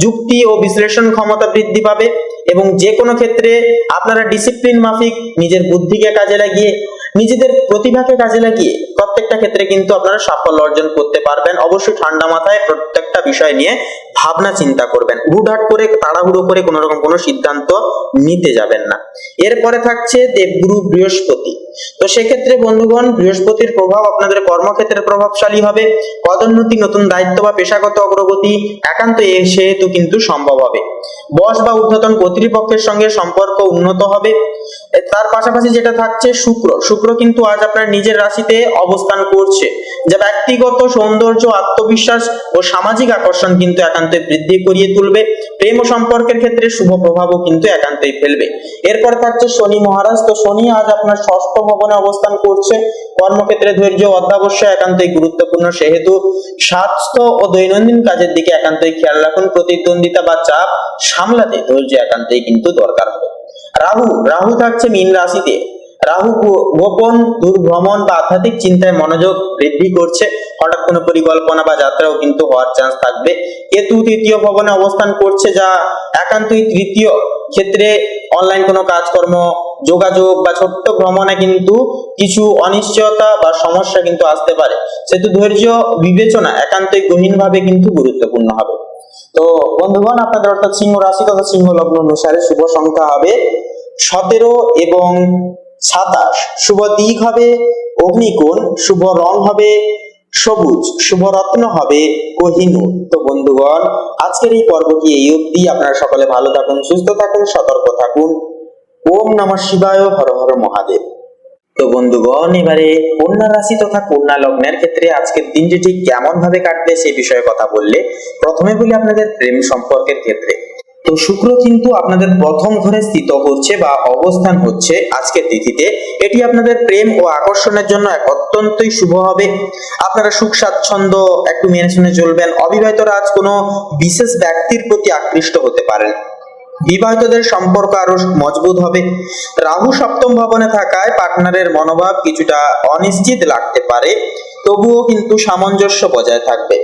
যুক্তি ও বিশ্লেষণ ক্ষমতা বৃদ্ধি পাবে এবং যে কোনো ক্ষেত্রে আপনারা ডিসিপ্লিন মাফিক নিজের বুদ্ধিকে কাজে লাগিয়ে, নিজেদের প্রতিভাকে কাজে লাগিয়ে প্রত্যেকটা ক্ষেত্রে কিন্তু আপনারা সাফল্য অর্জন করতে পারবেন। অবশ্যই ঠান্ডা মাথায় প্রত্যেকটা বিষয় নিয়ে ভাবনা চিন্তা করবেন, হুটহাট করে তাড়াহুড়ো করে কোনো রকম কোনো সিদ্ধান্ত নিতে যাবেন না। এরপরে থাকছে দেবগুরু বৃহস্পতি। তো সেক্ষেত্রে বন্ধুগণ, বৃহস্পতির প্রভাব আপনাদের কর্মক্ষেত্রে প্রভাবশালী হবে। পদোন্নতি, নতুন দায়িত্ব বা পেশাগত অগ্রগতি একান্ত সেহেতু কিন্তু সম্ভব হবে। বস বা ঊর্ধ্বতন কর্তৃপক্ষের সঙ্গে সম্পর্ক উন্নত হবে। তার পাশাপাশি যেটা থাকছে শুক্র কিন্তু আজ আপনার নিজের রাশিতে অবস্থান করছে, যা ব্যক্তিগত সৌন্দর্য, আত্মবিশ্বাস ও সামাজিক আকর্ষণ কিন্তু একান্তই বৃদ্ধি করিয়ে তুলবে। প্রেম ও সম্পর্কের ক্ষেত্রে শুভ প্রভাবও কিন্তু একান্তই ফেলবে। এরপর থাকছে শনি মহারাজ। তো শনি আজ আপনার ষষ্ঠ ভবনে অবস্থান করছে। কর্মক্ষেত্রে ধৈর্য, অধ্যাবসায় একান্তই গুরুত্বপূর্ণ, সেহেতু স্বাস্থ্য ও দৈনন্দিন কাজের দিকে একান্তই খেয়াল রাখুন। প্রতিদ্বন্দ্বিতা বা চাপ সামলাতে ধৈর্য একান্তই কিন্তু দরকার হবে। রাহু রাহু থাকছে মীন রাশিতে। রাহু গোপন দুর্ভ্রমণ বা আধ্যাত্মিক চিন্তায় মনোযোগ বৃদ্ধি করছে। হঠাৎ কোনো পরিকল্পনা বা যাত্রাও কিন্তু হওয়ার চান্স থাকবে। কেতু তৃতীয় ভবনে অবস্থান করছে, যা একান্তই তৃতীয় ক্ষেত্রে অনলাইন কোনো কাজকর্ম, যোগাযোগ বা ছোট্ট ভ্রমণে কিন্তু কিছু অনিশ্চয়তা বা সমস্যা কিন্তু আসতে পারে। সেহেতু ধৈর্য বিবেচনা একান্তই গহীনভাবে কিন্তু গুরুত্বপূর্ণ হবে। তো বন্ধুগণ, আপনাদের অর্থাৎ সিংহ রাশি তথা সিংহ লগ্ন অনুসারে শুভ সংখ্যা হবে 17 এবং 27। শুভ দিক হবে অগ্নিকোণ, শুভ রং হবে সবুজ, শুভ রত্ন হবে কোহিনূর। তো বন্ধুগণ, আজকের এই পর্বটি এই অবধি। আপনারা সকলে ভালো থাকুন, সুস্থ থাকুন, সতর্ক থাকুন। ওম নমঃ শিবায়, হর হর মহাদেব। তো বন্ধুগণ, এবারে কন্যা রাশি তথা কন্যা লগ্নের ক্ষেত্রে আজকের দিনটি ঠিক কেমন ভাবে কাটবে সেই বিষয়ে কথা বললে প্রথমে বলি আপনাদের প্রেম সম্পর্কের ক্ষেত্রে। তো শুক্র কিন্তু আপনাদের প্রথম ঘরে স্থিত হচ্ছে বা অবস্থান হচ্ছে আজকের তিথিতে। এটি আপনাদের প্রেম ও আকর্ষণের জন্য এক অত্যন্তই শুভ হবে। আপনারা সুখ স্বাচ্ছন্দ্য একটু মেনে শুনে চলবেন। অবিবাহিতরা আজ কোনো বিশেষ ব্যক্তির প্রতি আকৃষ্ট হতে পারেন। বিবাহিতদের সম্পর্ক আরো মজবুত হবে। রাহু সপ্তম ভবনে থাকায় পার্টনারের মনোভাব কিছুটা অনিশ্চিত লাগতে পারে, তবুও কিন্তু সামঞ্জস্য বজায় থাকবে।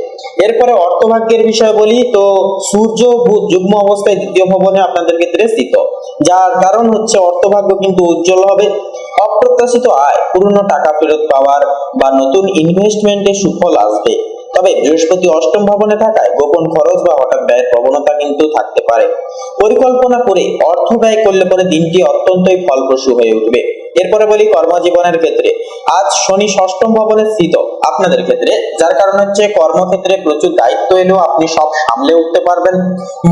এরপরে অর্থভাগ্যের বিষয় বলি, তো সূর্য বুধ যুগ্ম অবস্থায় দ্বিতীয় ভবনে আপনাদের ক্ষেত্রে স্থিত, যার কারণ হচ্ছে অর্থভাগ্য কিন্তু উজ্জ্বল হবে। অপ্রত্যাশিত আয়, পুরনো টাকা ফেরত পাওয়ার বা নতুন ইনভেস্টমেন্টে সুফল আসবে। তবে বৃহস্পতি অষ্টম ভবনে থাকায় গোপন খরচ বা হঠাৎ ব্যয়ের প্রবণতা কিন্তু থাকতে পারে। পরিকল্পনা করে অর্থ ব্যয় করলে পরে দিনটি অত্যন্তই ফলপ্রসূ হয়ে উঠবে। এরপরে বলি কর্মজীবনের ক্ষেত্রে, আজ শনি ষষ্ঠম ভবনে স্থিত আপনাদের ক্ষেত্রে, যার কারণ হচ্ছে কর্মক্ষেত্রে প্রচুর দায়িত্ব এলেও আপনি সব সামলে উঠতে পারবেন।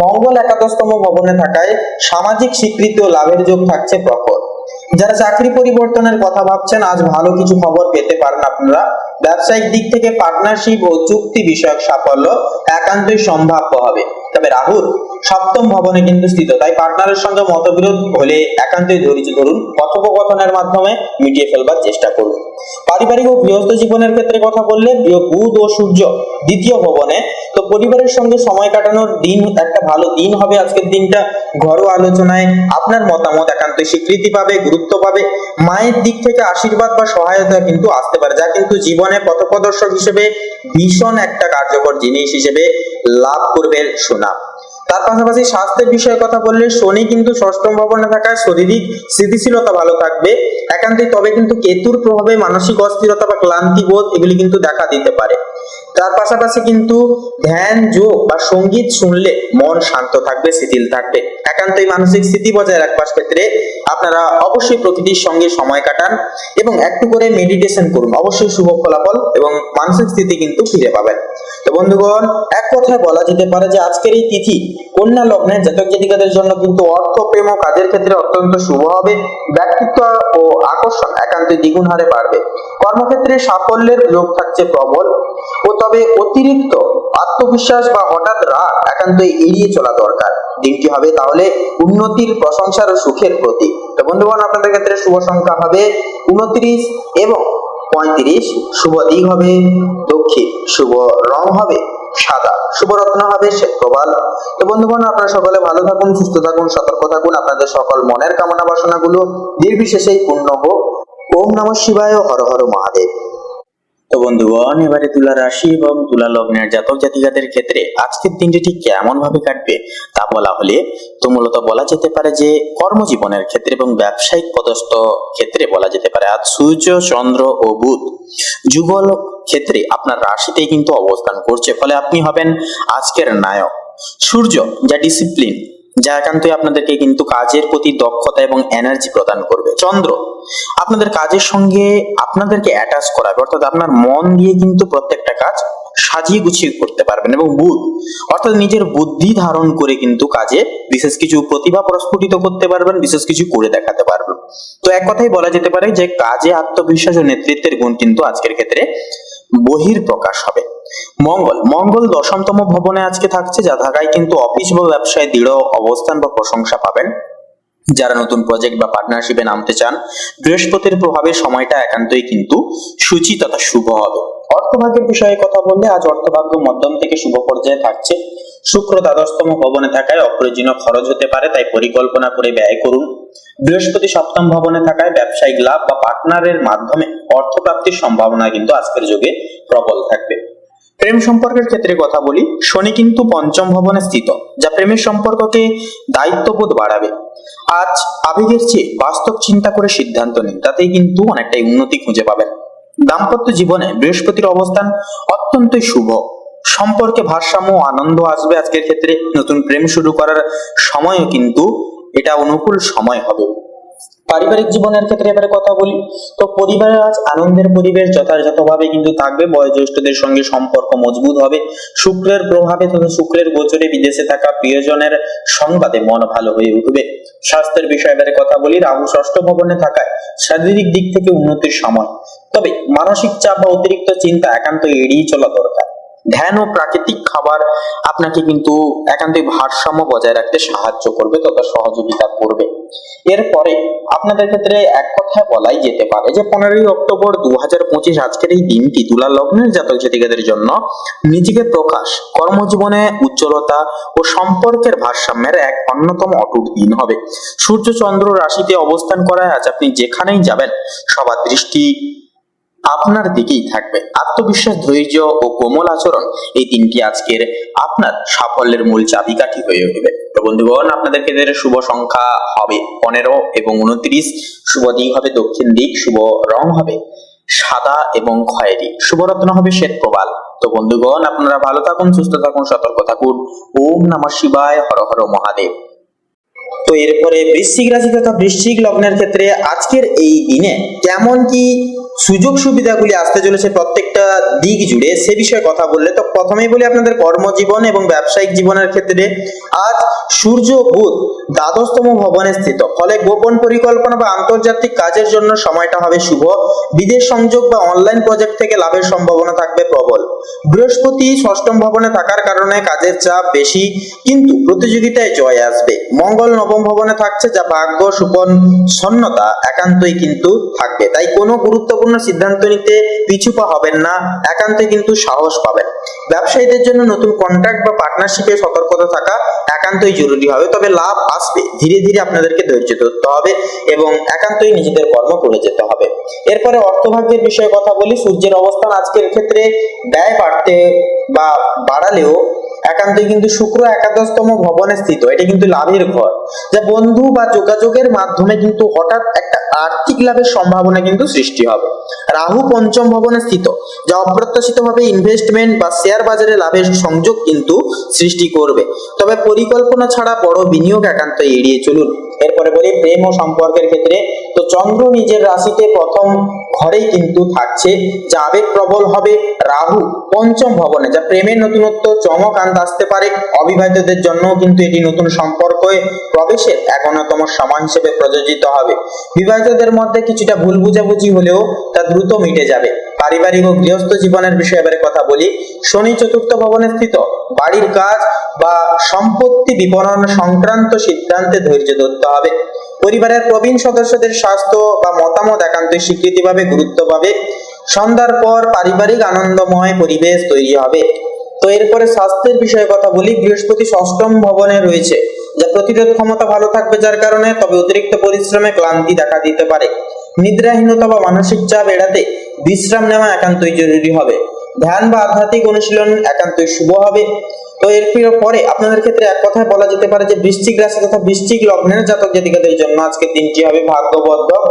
মঙ্গল একাদশতম ভবনে থাকায় সামাজিক স্বীকৃতি ও লাভের যোগ থাকছে প্রখর। যারা চাকরি পরিবর্তনের কথা ভাবছেন, আজ ভালো কিছু খবর পেতে পারেন আপনারা। ব্যবসায়িক দিক থেকে পার্টনারশিপ ও চুক্তি বিষয়ক সাফল্য একান্তই সম্ভাব্য হবে। তবে রাহুর সপ্তম ভবনে কিন্তু স্থিত, তাই পার্টনারের সঙ্গে মতবিরোধ হলে একান্তই ধৈর্য ধরুন, কথোপকথনের মাধ্যমে মিটিয়ে ফেলবার চেষ্টা করুন। পারিবারিক ও গৃহস্থ জীবনের ক্ষেত্রে কথা বললে, বুধ ও সূর্য দ্বিতীয় ভবনে, তো পরিবারের সঙ্গে সময় কাটানোর দিন, একটা ভালো দিন হবে আজকের দিনটা। ঘরোয়া আলোচনায় আপনার মতামত একান্তই স্বীকৃতি পাবে, গুরুত্ব পাবে। মায়ের দিক থেকে আশীর্বাদ বা সহায়তা কিন্তু আসতে পারে, যা কিন্তু জীবনে পথপ্রদর্শক হিসেবে ভীষণ একটা কার্যকর জিনিস হিসেবে লাভ করবে সুনাম। তার পাশাপাশি স্বাস্থ্যের বিষয়ে কথা বললে, শনি কিন্তু ষষ্ঠম ভবনে থাকায় শারীরিক স্থিতিশীলতা ভালো থাকবে একান্তই। তবে কিন্তু কেতুর প্রভাবে মানসিক অস্থিরতা বা ক্লান্তি বোধ এগুলি কিন্তু দেখা দিতে পারে। তার পাশাপাশি কিন্তু ধ্যান, যোগ বা সঙ্গীত শুনলে মন শান্ত থাকবে, শিথিল থাকবে। একান্তই মানসিক স্থিতি বজায় রাখবার ক্ষেত্রে আপনারা অবশ্যই প্রকৃতির সঙ্গে সময় কাটান এবং একটু করে মেডিটেশন করুন, অবশ্যই শুভ ফলাফল এবং মানসিক স্থিতি কিন্তু ফিরে পাবেন। তো বন্ধুগণ, এক কথায় বলা যেতে পারে যে আজকের এই তিথি কন্যা লগ্নের জাতক জাতিকাদের জন্য কিন্তু অর্থ, প্রেম ও কাজের ক্ষেত্রে অত্যন্ত শুভ হবে। ব্যক্তিত্ব ও আকর্ষণ একান্তই দ্বিগুণ হারে বাড়বে। কর্মক্ষেত্রে সাফল্যের যোগ থাকছে প্রবল। ও তবে অতিরিক্ত আত্মবিশ্বাস বা হঠাৎ রাগ একান্তই এড়িয়ে চলা দরকার। দিনটি হবে তাহলে উন্নতির, প্রশংসার ও সুখের প্রতীক। তো বন্ধুগণ, আপনাদের ক্ষেত্রে শুভ সংখ্যা হবে 29 এবং 35। শুভ দিক হবে দক্ষিণ, শুভ রং হবে সাদা, শুভ রত্ন হবে শ্বেতপ্রবাল। তো বন্ধুগণ, আপনারা সকলে ভালো থাকুন, সুস্থ থাকুন, সতর্ক থাকুন। আপনাদের সকল মনের কামনা বাসনাগুলো নির্বিশেষেই পূর্ণ হোক। ওম নমঃ শিবায়, হর হর মহাদেব। তো বন্ধুগণ, এবারে তুলা রাশি এবং তুলা লগ্নের জাতক জাতিকাদের ক্ষেত্রে আজকের দিনটি ঠিক কেমন ভাবে কাটবে তা বলা হলে, তো মূলত বলা যেতে পারে যে কর্মজীবনের ক্ষেত্রে এবং ব্যবসায়িক পদস্থ ক্ষেত্রে বলা যেতে পারে আজ সূর্য, চন্দ্র ও বুধ যুগল ক্ষেত্রে আপনার রাশিতেই কিন্তু অবস্থান করছে, ফলে আপনি হবেন আজকের নায়ক। সূর্য যা ডিসিপ্লিন, যা একান্তই আপনাদেরকে কিন্তু কাজের প্রতি দক্ষতা এবং এনার্জি প্রদান করবে। চন্দ্র আপনাদের কাজের সঙ্গে আপনাদেরকে অ্যাটাচ করাবে, অর্থাৎ আপনার মন দিয়ে কিন্তু প্রত্যেকটা কাজ সাজিয়ে গুছিয়ে করতে পারবেন। এবং বুধ অর্থাৎ নিজের বুদ্ধি ধারণ করে কিন্তু কাজে বিশেষ কিছু প্রতিভা প্রস্ফুটিত করতে পারবেন, বিশেষ কিছু করে দেখাতে পারবেন। তো এক কথাই বলা যেতে পারে যে কাজে আত্মবিশ্বাস ও নেতৃত্বের গুণ কিন্তু আজকের ক্ষেত্রে বহির প্রকাশ হবে। মঙ্গল দশমতম ভবনে আজকে থাকছে, যা থাকায় কিন্তু অফিস বা ব্যবসায় দৃঢ় অবস্থান বা প্রশংসা পাবেন। যারা নতুন প্রজেক্ট বা পার্টনারশিপে নামতে চান, বৃহস্পতির প্রভাবে সময়টা একান্তই কিন্তু সূচি তথা শুভ হবে। অর্থভাগ্যের বিষয়ে কথা বললে, আজ অর্থভাগ্য মধ্যম থেকে শুভ পর্যায়ে থাকছে। শুক্র দ্বাদশতম ভবনে থাকায় অপ্রয়োজনীয় খরচ হতে পারে, তাই পরিকল্পনা করে ব্যয় করুন। বৃহস্পতি সপ্তম ভবনে থাকায় ব্যবসায়িক লাভ বা পার্টনারের মাধ্যমে অর্থপ্রাপ্তির সম্ভাবনা কিন্তু আজকের যুগে প্রবল থাকবে। প্রেম সম্পর্কের ক্ষেত্রে কথা বলি, শনি কিন্তু পঞ্চম ভবনে স্থিত, যা প্রেমের সম্পর্ককে দায়িত্ববোধ বাড়াবে। আজ আবেগের চেয়ে বাস্তব চিন্তা করে সিদ্ধান্ত নিন, তাতেই কিন্তু অনেকটাই উন্নতি খুঁজে পাবেন। দাম্পত্য জীবনে বৃহস্পতির অবস্থান অত্যন্তই শুভ, সম্পর্কে ভারসাম্য ও আনন্দ আসবে আজকের ক্ষেত্রে। নতুন প্রেম শুরু করার সময়ও কিন্তু এটা অনুকূল সময় হবে। পারিবারিক জীবনের ক্ষেত্রে এবারে কথা বলি, তো পরিবারে আজ আনন্দের পরিবেশ যথাযথভাবে কিন্তু থাকবে। বয়োজ্যেষ্ঠদের সঙ্গে সম্পর্ক মজবুত হবে। শুক্রের প্রভাবে তথা শুক্রের গোচরে বিদেশে থাকা প্রিয়জনের সংবাদে মন ভালো হয়ে উঠবে। স্বাস্থ্যের বিষয়ে এবারে কথা বলি, রাহু ষষ্ঠ ভবনে থাকায় শারীরিক দিক থেকে উন্নতির সময়, তবে মানসিক চাপ বা অতিরিক্ত চিন্তা একান্ত এড়িয়ে চলা দরকার। ধ্যান ও প্রাকৃতিক খাবার আপনাকে কিন্তু একান্তই ভারসাম্য বজায় রাখতে সাহায্য করবে তথা সহযোগিতা করবে। এরপরে আপনাদের ক্ষেত্রে এক কথায় বলাই যেতে পারে যে 15ই অক্টোবর 2025 আজকের এই দিনটি তুলা লগ্নের জাতক জাতিকাদের জন্য নিজেকে প্রকাশ, কর্মজীবনে উজ্জ্বলতা ও সম্পর্কের ভারসাম্যের এক অন্যতম অটুট দিন হবে। সূর্য চন্দ্র রাশিতে অবস্থান করায় আজ আপনি যেখানেই যাবেন সবার দৃষ্টি আপনার দিকেই থাকবে। আত্মবিশ্বাস, ধৈর্য ও কোমল আচরণ এই দিনটি আজকের আপনার সাফল্যের মূল চাবিকাঠি হয়ে উঠবে। তো বন্ধুগণ, আপনাদের ক্ষেত্রে শুভ সংখ্যা হবে 15 এবং 29, শুভ দিক হবে দক্ষিণ দিক, শুভ রং হবে সাদা এবং খয়েরি, শুভ রত্ন হবে শ্বেত প্রবাল। তো বন্ধুগণ, আপনারা ভালো থাকুন, সুস্থ থাকুন, সতর্ক থাকুন। ওম নমঃ শিবায়, হর হর মহাদেব। তো এরপরে বৃশ্চিক রাশি তথা বৃশ্চিক লগ্নের ক্ষেত্রে আজকের এই দিনে কেমন কি সুযোগ সুবিধাগুলি আসতে চলেছে প্রত্যেকটা দিক জুড়ে, সে বিষয়ে কথা বললে তো প্রথমেই বলি আপনাদের কর্মজীবন এবং ব্যবসায়িক জীবনের ক্ষেত্রে আজ সূর্য বুধ দ্বাদশতম ভবনে স্থিত, ফলে গোপন পরিকল্পনা বা আন্তর্জাতিক কাজের জন্য সময়টা হবে শুভ। বিদেশ সংযোগ বা অনলাইন প্রজেক্ট থেকে লাভের সম্ভাবনা থাকবে প্রবল। বৃহস্পতি ষষ্ঠম ভবনে থাকার কারণে কাজের চাপ বেশি, কিন্তু প্রতিযোগিতায় জয় আসবে। মঙ্গল নবম ভবনে থাকছে, যা ভাগ্য সুপন্নতা একান্তই কিন্তু থাকবে, তাই কোনো গুরুত্বপূর্ণ সিদ্ধান্ত নিতে পিছু পা হবেন না, একান্তই কিন্তু সাহস পাবেন। ব্যবসায়ীদের জন্য নতুন কন্ট্রাক্ট বা পার্টনারশিপে সতর্কতা থাকা একান্তই জরুরি হবে, তবে লাভ আসবে। ধীরে ধীরে আপনাদেরকে ধৈর্য ধরতে হবে এবং একান্তই নিজেদের কর্ম করে যেতে হবে। এরপরে অর্থভাগ্যের বিষয়ে কথা বলি, সূর্যের অবস্থান আজকের ক্ষেত্রে ব্যয় বাড়তে বা বাড়ালেও একান্তই কিন্তু শুক্র একাদশতম ভবনে স্থিত, এটা কিন্তু লাভের ঘর, যা বন্ধু বা যোগাযোগের মাধ্যমে কিন্তু হঠাৎ একটা আর্থিক লাভের সম্ভাবনা কিন্তু সৃষ্টি হবে। রাহু পঞ্চম ভবনে স্থিত, যা অপ্রত্যাশিতভাবে ইনভেস্টমেন্ট বা শেয়ার বাজারে লাভের সংযোগ কিন্তু সৃষ্টি করবে, তবে পরিকল্পনা ছাড়া বড় বিনিয়োগ একান্ত এড়িয়ে চলুন। এরপরে বলি প্রেম ও সম্পর্কের ক্ষেত্রে, তো চন্দ্র নিজের রাশিতে প্রথম ঘরেই কিন্তু থাকছে, যা আবেগ প্রবল হবে। রাহু পঞ্চম ভবনে, যা প্রেমের নতুনত্ব চমক আনতে আসতে পারে। অবিবাহিতদের জন্য কিন্তু এটি নতুন সম্পর্কে প্রবেশের এক অন্যতম সময় হিসেবে প্রযোজিত হবে। বিবাহিতদের মধ্যে কিছুটা ভুল বুঝাবুঝি হলেও তা দ্রুত মিটে যাবে। পারিবারিক ও গৃহস্থ জীবনের বিষয়ে এবারে কথা বলি, শনি চতুর্থ ভবনে স্থিত, বাড়ির কাজ বা সম্পত্তি বিপণন সংক্রান্ত সিদ্ধান্তে ধৈর্য ধরতে হবে। পরিবারের প্রবীণ সদস্যদের স্বাস্থ্য বা মতামত একান্তই স্বীকৃতি পাবে, গুরুত্ব পাবে। সন্ধ্যার পর পারিবারিক আনন্দময় পরিবেশ তৈরি হবে। তো এরপরে স্বাস্থ্যের বিষয়ে কথা বলি, বৃহস্পতি ষষ্ঠম ভবনে রয়েছে, যা প্রতিরোধ ক্ষমতা ভালো থাকবে যার কারণে, তবে অতিরিক্ত পরিশ্রমে ক্লান্তি দেখা দিতে পারে। নিদ্রাহীনতা বা মানসিক চাপ এড়াতে বিশ্রাম নেওয়া একান্তই জরুরি হবে। ধ্যান বা আধ্যাত্মিক অনুশীলন একান্তই শুভ হবে। তো এর পরে আপনাদের ক্ষেত্রে এক কথায় বলা যেতে পারে যে বৃশ্চিক রাশি তথা বৃশ্চিক লগ্নের জাতক জাতিকাদের জন্য আজকের দিনটি হবে ভাগ্যবর্ধক,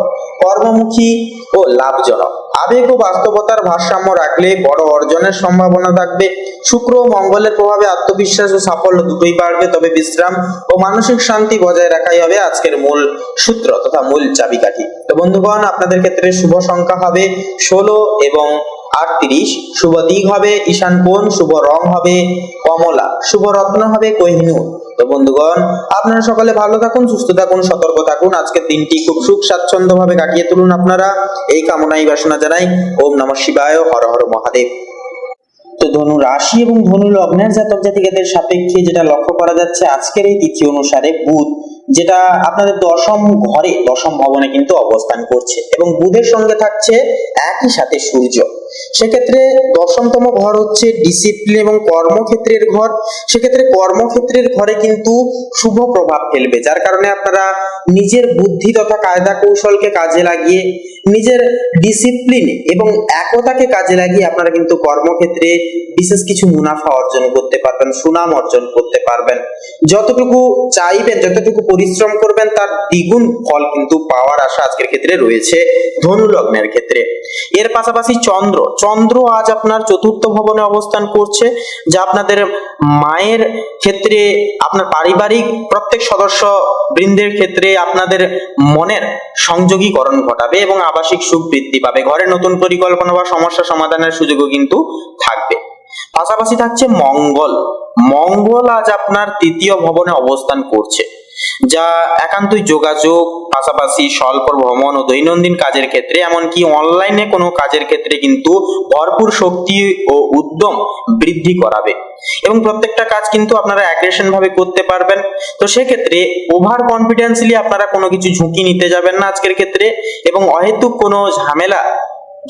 কর্মমুখী ও লাভজনক। আবেগ ও বাস্তবতার ভারসাম্য রাখলে বড় অর্জনের সম্ভাবনা থাকবে। শুক্র ও মঙ্গলের প্রভাবে আত্মবিশ্বাস ও সাফল্য দুটোই বাড়বে, তবে বিশ্রাম ও মানসিক শান্তি বজায় রাখাই হবে আজকের মূল সূত্র তথা মূল চাবিকাঠি। তো বন্ধুগণ, আপনাদের ক্ষেত্রে শুভ সংখ্যা হবে 16 এবং 38, শুভ দিক হবে ঈশান কোণ, শুভ রং হবে কমলা, শুভ রত্ন হবে কোহিনূর। তো বন্ধুগণ, আপনারা সকলে ভালো থাকুন, সুস্থ থাকুন, সতর্ক থাকুন। আজকের দিনটি খুব সুখ স্বাচ্ছন্দ্য ভাবে কাটিয়ে তুলুন আপনারা, এই কামনাই বাসনা জানাই। ওম নমঃ শিবায়, হর হর মহাদেব। তো ধনু রাশি এবং ধনু লগ্নের জাতক জাতিকাদের সাপেক্ষে যেটা লক্ষ্য করা যাচ্ছে আজকের এই তিথি অনুসারে, বুধ যেটা আপনাদের দশম ঘরে দশম ভবনে কিন্তু অবস্থান করছে এবং বুধের সঙ্গে থাকছে একই সাথে সূর্য, সেক্ষেত্রে দশমতম ঘর হচ্ছে ডিসিপ্লিন এবং কর্মক্ষেত্রের ঘর। সেক্ষেত্রে কর্মক্ষেত্রের ঘরে কিন্তু শুভ প্রভাব ফেলবে, যার কারণে আপনারা নিজের বুদ্ধি তথা কায়দা কৌশলকে কাজে লাগিয়ে, নিজের ডিসিপ্লিন এবং একতাকে কাজে লাগিয়ে আপনারা কিন্তু কর্মক্ষেত্রে বিশেষ কিছু মুনাফা অর্জন করতে পারবেন, সুনাম অর্জন করতে পারবেন। যতটুকু চাইবেন, যতটুকু পরিশ্রম করবেন, তার দ্বিগুণ ফল কিন্তু পাওয়ার আশা আজকের ক্ষেত্রে রয়েছে ধনু লগ্নের ক্ষেত্রে। এর পাশাপাশি চন্দ্র আজ আপনার চতুর্থ ভবনে অবস্থান করছে, যা আপনাদের মায়ের ক্ষেত্রে, আপনার পারিবারিক প্রত্যেক সদস্য বৃন্দের ক্ষেত্রে আপনাদের মনের সংযোগীকরণ ঘটাবে এবং আবাসিক সুখ বৃদ্ধি পাবে। ঘরে নতুন পরিকল্পনা বা সমস্যা সমাধানের সুযোগও কিন্তু থাকবে। পাশাপাশি থাকছে মঙ্গল আজ আপনার তৃতীয় ভবনে অবস্থান করছে, যা একান্তই যোগাযোগ, পাশাপাশি স্বল্প ভ্রমণ ও দৈনন্দিন কাজের ক্ষেত্রে, এমনকি অনলাইনে কোনো কাজের ক্ষেত্রে কিন্তু ভরপুর শক্তি ও উদ্যম বৃদ্ধি করাবে এবং প্রত্যেকটা কাজ কিন্তু আপনারা অ্যাগ্রেশন ভাবে করতে পারবেন। তো সেক্ষেত্রে ওভার কনফিডেন্সলি আপনারা কোনো কিছু ঝুঁকি নিতে যাবেন না আজকের ক্ষেত্রে, এবং অহেতুক কোনো ঝামেলা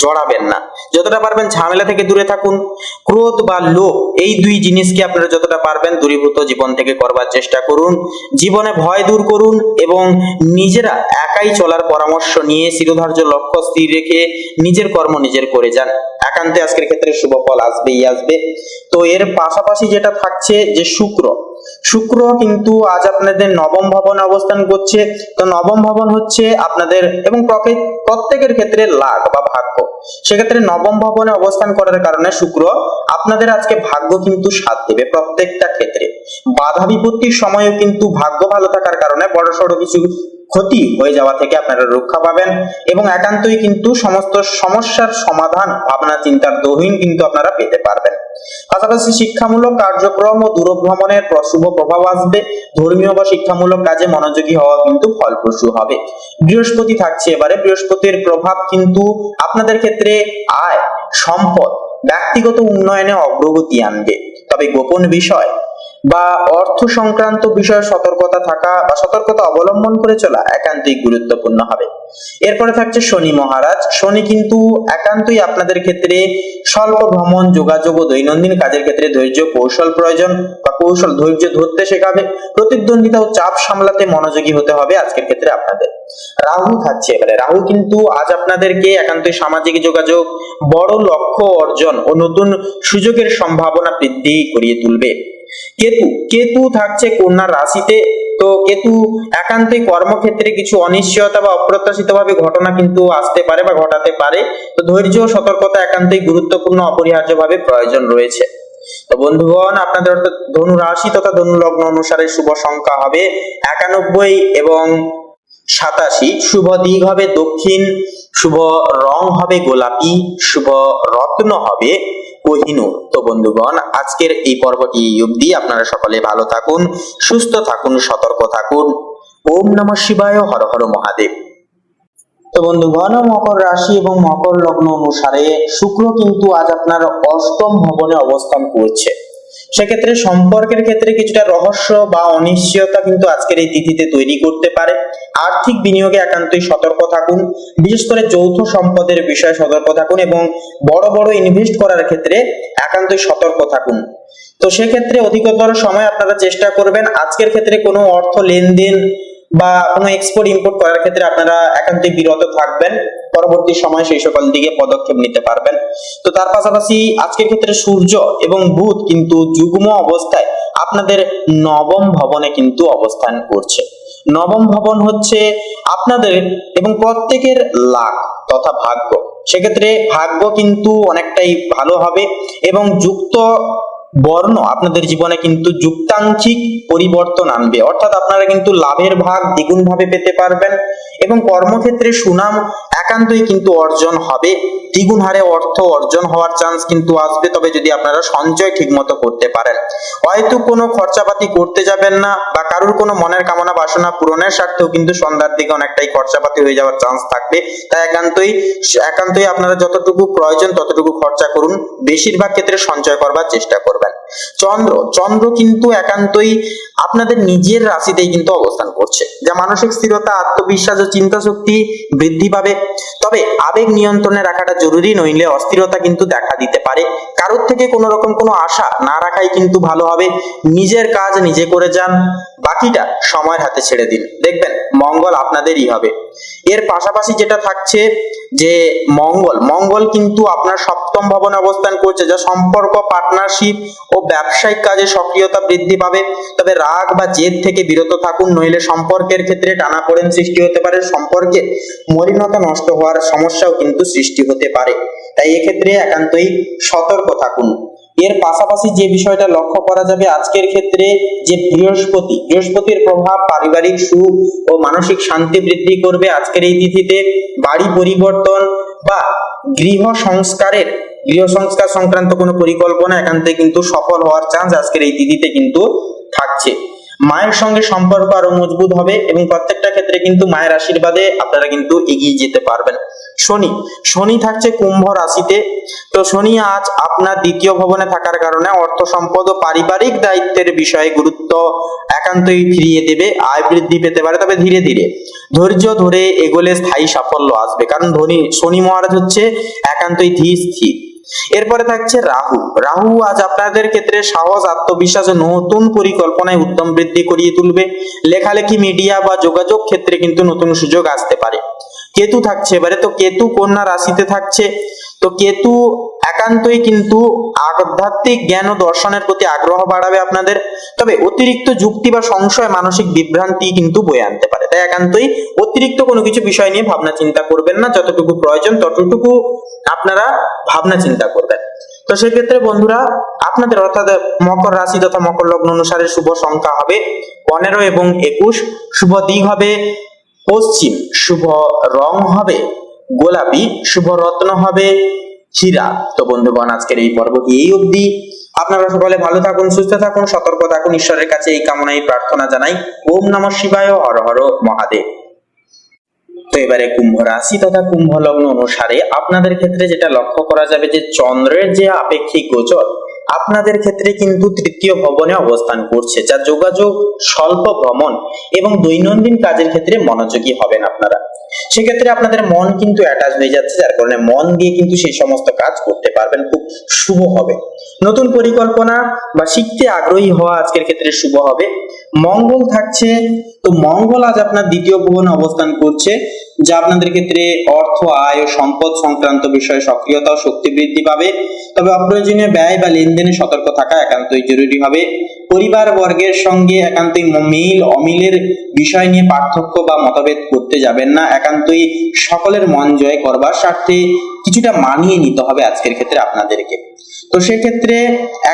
জড়াবেন না। যতটা পারবেন ঝামেলা থেকে দূরে থাকুন। ক্রোধ বা লোভ, এই দুই জিনিসকে আপনারা যতটা পারবেন দূরীভূত জীবন থেকে করবার চেষ্টা করুন। জীবনে ভয় দূর করুন এবং নিজেরা একাই চলার পরামর্শ নিয়ে শিরোধার্য লক্ষ্য স্থির রেখে নিজের কর্ম নিজের করে যান। একান্তে আজকের ক্ষেত্রে শুভ ফল আসবেই আসবে। তো এর পাশাপাশি যেটা থাকছে যে শুক্র কিন্তু আজ আপনাদের নবম ভবনে অবস্থান করছে। তো নবম ভবন হচ্ছে আপনাদের এবং প্রত্যেকের ক্ষেত্রে লাভ বা ভাগ্য। সেক্ষেত্রে নবম ভবনে অবস্থান করার কারণে শুক্র আপনাদের আজকে ভাগ্য কিন্তু সাথ দেবে প্রত্যেকটা ক্ষেত্রে। বাধা বিপত্তির সময়ও কিন্তু ভাগ্য ভালো থাকার কারণে বড়সড় কিছু ক্ষতি হয়ে যাওয়া থেকে আপনারা রক্ষা পাবেন এবং একান্তই কিন্তু সমস্ত সমস্যার সমাধান ভাবনা চিন্তার দহিন কিন্তু আপনারা পেতে পারবেন। পাশাপাশি শিক্ষামূলক কার্যক্রম ও দূরভ্রমণের শুভ প্রভাব আসবে। ধর্মীয় বা শিক্ষামূলক কাজে মনোযোগী হওয়া কিন্তু ফলপ্রসূ হবে। বৃহস্পতি থাকছে এবারে। বৃহস্পতির প্রভাব কিন্তু আপনাদের ক্ষেত্রে আয়, সম্পদ, ব্যক্তিগত উন্নয়নে অগ্রগতি আনবে। তবে গোপন বিষয় বা অর্থ সংক্রান্ত বিষয়ে সতর্কতা থাকা বা সতর্কতা অবলম্বন করে চলা একান্তই গুরুত্বপূর্ণ হবে। এরপরে থাকছে শনি মহারাজ। শনি কিন্তু একান্তই আপনাদের ক্ষেত্রে স্বল্প ভ্রমণ, যোগাযোগ ও দৈনন্দিন কাজের ক্ষেত্রে ধৈর্য কৌশল প্রয়োজন বা ধৈর্য ধরতে শেখাবে। প্রতিদ্বন্দ্বিতা ও চাপ সামলাতে মনোযোগী হতে হবে আজকের ক্ষেত্রে আপনাদের। রাহু থাকছে এবারে। রাহু কিন্তু আজ আপনাদেরকে একান্তই সামাজিক যোগাযোগ, বড় লক্ষ্য অর্জন ও নতুন সুযোগের সম্ভাবনা বৃদ্ধি করিয়ে তুলবে। কেতু থাকছে কন্যা রাশিতে। তো কেতু একান্তই কর্মক্ষেত্রে কিছু অনিশ্চয়তা বা অপ্রত্যাশিত ভাবে ঘটনা কিন্তু আসতে পারে বা ঘটাতে পারে। তো ধৈর্য ও সতর্কতা একান্তই গুরুত্বপূর্ণ, অপরিহার্যভাবে প্রয়োজন রয়েছে। তো বন্ধুগণ, আপনাদের অর্থাৎ ধনু রাশি তথা ধনু লগ্ন অনুসারে শুভ সংখ্যা হবে 91 এবং 87। শুভ দিক হবে দক্ষিণ। শুভ রং হবে গোলাপি। শুভ রত্ন হবে কোহিনূর। তো বন্ধুগণ, আজকের এই পর্বটি অবধি। আপনারা সকলে ভালো থাকুন, সুস্থ থাকুন, সতর্ক থাকুন। ওম নমঃ শিবায়, হর হর মহাদেব। তো বন্ধুগণ, মকর রাশি এবং মকর লগ্ন অনুসারে শুক্র কিন্তু আজ আপনার অষ্টম ভবনে অবস্থান করছে। সেক্ষেত্রে সম্পর্কের ক্ষেত্রে কিছুটা রহস্য বা অনিশ্চয়তা কিন্তু আজকের এই তিথিতে তৈরি করতে পারে। আর্থিক বিনিয়োগে একান্তই সতর্ক থাকুন। বিশেষ করে যৌথ সম্পদের বিষয়ে সতর্ক থাকুন এবং বড় বড় ইনভেস্ট করার ক্ষেত্রে একান্তই সতর্ক থাকুন। তো সেক্ষেত্রে অধিকতর সময় আপনারা চেষ্টা করবেন আজকের ক্ষেত্রে কোনো অর্থ লেনদেন বা কোনো এক্সপোর্ট ইম্পোর্ট করার ক্ষেত্রে আপনারা একান্তই বিরত থাকবেন। পরবর্তী সময় সেই সকল দিকে পদক্ষেপ নিতে পারবেন। তো তার পাশাপাশি আজকের ক্ষেত্রে সূর্য এবং বুধ কিন্তু যুগ্ম অবস্থায় আপনাদের নবম ভবনে কিন্তু অবস্থান করছে। নবম ভবন হচ্ছে আপনাদের এবং প্রত্যেকের লাভ তথা ভাগ্য। সেক্ষেত্রে ভাগ্য কিন্তু অনেকটাই ভালো হবে এবং যুক্ত বর্ণ আপনাদের জীবনে কিন্তু যুক্তাঙ্কিক পরিবর্তন আনবে। অর্থাৎ আপনারা কিন্তু লাভের ভাগ দ্বিগুণ ভাবে পেতে পারবেন এবং কর্মক্ষেত্রে সুনাম একান্তই কিন্তু অর্জন হবে। দ্বিগুণ হারে অর্থ অর্জন হওয়ার চান্স কিন্তু আসবে, তবে যদি আপনারা সঞ্চয় ঠিক মতো করতে পারেন। হয়তো কোনো খরচাপাতি করতে যাবেন না বা কারোর কোনো মনের কামনা বাসনা পূরণের স্বার্থেও কিন্তু সন্ধ্যার দিকে অনেকটাই খরচাপাতি হয়ে যাওয়ার চান্স থাকবে। থাকবে, তাই একান্তই আপনারা যতটুকু প্রয়োজন ততটুকু খরচা করুন, বেশিরভাগ ক্ষেত্রে সঞ্চয় করবার চেষ্টা করবেন। চন্দ্র কিন্তু একান্তই আপনাদের নিজের রাশিতেই কিন্তু অবস্থান করছে, যা মানসিক স্থিরতা, আত্মবিশ্বাস ও চিন্তা শক্তি বৃদ্ধি পাবে। তবে আবেগ নিয়ন্ত্রণে রাখাটা জরুরি, নইলে অস্থিরতা কিন্তু দেখা দিতে পারে। কারোর থেকে কোনো রকম কোনো আশা না রাখাই কিন্তু ভালো হবে। নিজের কাজ নিজে করে যান, বাকিটা সময়ের হাতে ছেড়ে দিন, দেখবেন মঙ্গল আপনাদেরই হবে। এর পাশাপাশি যেটা থাকছে যে মঙ্গল কিন্তু আপনার সপ্তম ভবনে অবস্থান করছে, যা সম্পর্ক, পার্টনারশিপ ও ব্যবসায়িক কাজে সক্রিয়তা বৃদ্ধি পাবে। তবে রাগ বা জেদ থেকে বিরত থাকুন, নইলে সম্পর্কের ক্ষেত্রে টানাপোড়েন সৃষ্টি হতে পারে, সম্পর্কে মলিনতা নষ্ট হওয়ার সমস্যাও কিন্তু সৃষ্টি হতে পারে। তাই এক্ষেত্রে একান্তই সতর্ক থাকুন। এর পাশাপাশি যে বিষয়টা লক্ষ্য করা যাবে আজকের ক্ষেত্রে, যে বৃহস্পতির প্রভাব পারিবারিক সুখ ও মানসিক শান্তি বৃদ্ধি করবে আজকের এই তিথিতে। বাড়ি পরিবর্তন বা গৃহ সংস্কার সংক্রান্ত কোনো পরিকল্পনা একান্তই কিন্তু সফল হওয়ার চান্স আজকের এই তিথিতে কিন্তু থাকছে। মায়ের সঙ্গে সম্পর্ক আরো মজবুত হবে এবং প্রত্যেকটা ক্ষেত্রে কিন্তু মায়ের আশীর্বাদে আপনারা কিন্তু এগিয়ে যেতে পারবেন। শনি থাকছে কুম্ভ রাশিতে। তো শনি আজ আপনার দ্বিতীয় ভবনে থাকার কারণে অর্থ সম্পদ ও পারিবারিক দায়িত্বের বিষয়ে গুরুত্ব একান্তই ফিরিয়ে দেবে, আয় বৃদ্ধি পেতে পারে। তবে ধীরে ধীরে ধৈর্য ধরে এগোলে স্থায়ী সাফল্য আসবে, কারণ শনি মহারাজ হচ্ছে একান্তই ধীর স্থির। এরপরে থাকছে রাহু আজ আপনাদের ক্ষেত্রে সাহস, আত্মবিশ্বাস ও নতুন পরিকল্পনায় উদ্যম বৃদ্ধি করিয়ে তুলবে। লেখালেখি, মিডিয়া বা যোগাযোগ ক্ষেত্রে কিন্তু নতুন সুযোগ আসতে পারে। কেতু থাকছে এবারে, তো কেতু কন্যা রাশিতে থাকছে। তো কেতু একান্তই কিন্তু আধ্যাত্মিক জ্ঞান ও দর্শনের প্রতি আগ্রহ বাড়াবে আপনাদের। তবে অতিরিক্ত যুক্তি বা সংশয় মানসিক বিভ্রান্তি কিন্তু বয়ে আনতে পারে, তাই একান্তই অতিরিক্ত কোনো কিছু বিষয় নিয়ে ভাবনা চিন্তা করবেন না, যতটুকু প্রয়োজন ততটুকু আপনারা ভাবনা চিন্তা করবেন। তো সেক্ষেত্রে বন্ধুরা আপনাদের অর্থাৎ মকর রাশি তথা মকর লগ্ন অনুসারে শুভ সংখ্যা হবে 15 এবং 21, শুভ দিক হবে পশ্চিম, শুভ রং হবে গোলাপি, শুভ রত্ন হবে হীরা। তো বন্ধুগণ আজকের এই পর্বটি এই অবধি। আপনারা সকলে ভালো থাকুন, সুস্থ থাকুন, সতর্ক থাকুন, ঈশ্বরের কাছে এই কামনাই প্রার্থনা জানাই। ওম নমঃ শিবায়, হর হর মহাদেব। তো এবারে কুম্ভ রাশি তথা কুম্ভ লগ্ন অনুসারে আপনাদের ক্ষেত্রে যেটা লক্ষ্য করা যাবে যে চন্দ্রের যে আপেক্ষিক গোচর আপনাদের ক্ষেত্রে কিন্তু তৃতীয় ভবনে অবস্থান করছে, যা যোগাযোগ, স্বল্প ভ্রমণ এবং দৈনন্দিন কাজের ক্ষেত্রে মনোযোগী হবেন আপনারা। সেক্ষেত্রে আপনাদের মন কিন্তু অ্যাটাচ হয়ে যাচ্ছে, যার কারণে মন দিয়ে কিন্তু সেই সমস্ত কাজ করতে পারবেন, খুব শুভ হবে। নতুন পরিকল্পনা বা শিখতে আগ্রহী হওয়া আজকের ক্ষেত্রে শুভ হবে। মঙ্গল থাকছে, তো মঙ্গল আজ আপনার দ্বিতীয় ভবনে অবস্থান করছে, যা আপনাদের ক্ষেত্রে অর্থ, আয় ও সম্পদ সংক্রান্ত বিষয়ে সক্রিয়তা ও শক্তি বৃদ্ধি পাবে। তবে অপ্রয়োজনীয় ব্যয় বা লেনদেনে সতর্ক থাকা একান্তই জরুরি হবে। পরিবার বর্গের সঙ্গে একান্তই মিল অমিলের বিষয় নিয়ে পার্থক্য বা মতভেদ করতে যাবেন না, একান্তই সকলের মন জয় করবার স্বার্থে কিছুটা মানিয়ে নিতে হবে আজকের ক্ষেত্রে আপনাদেরকে। তো সেক্ষেত্রে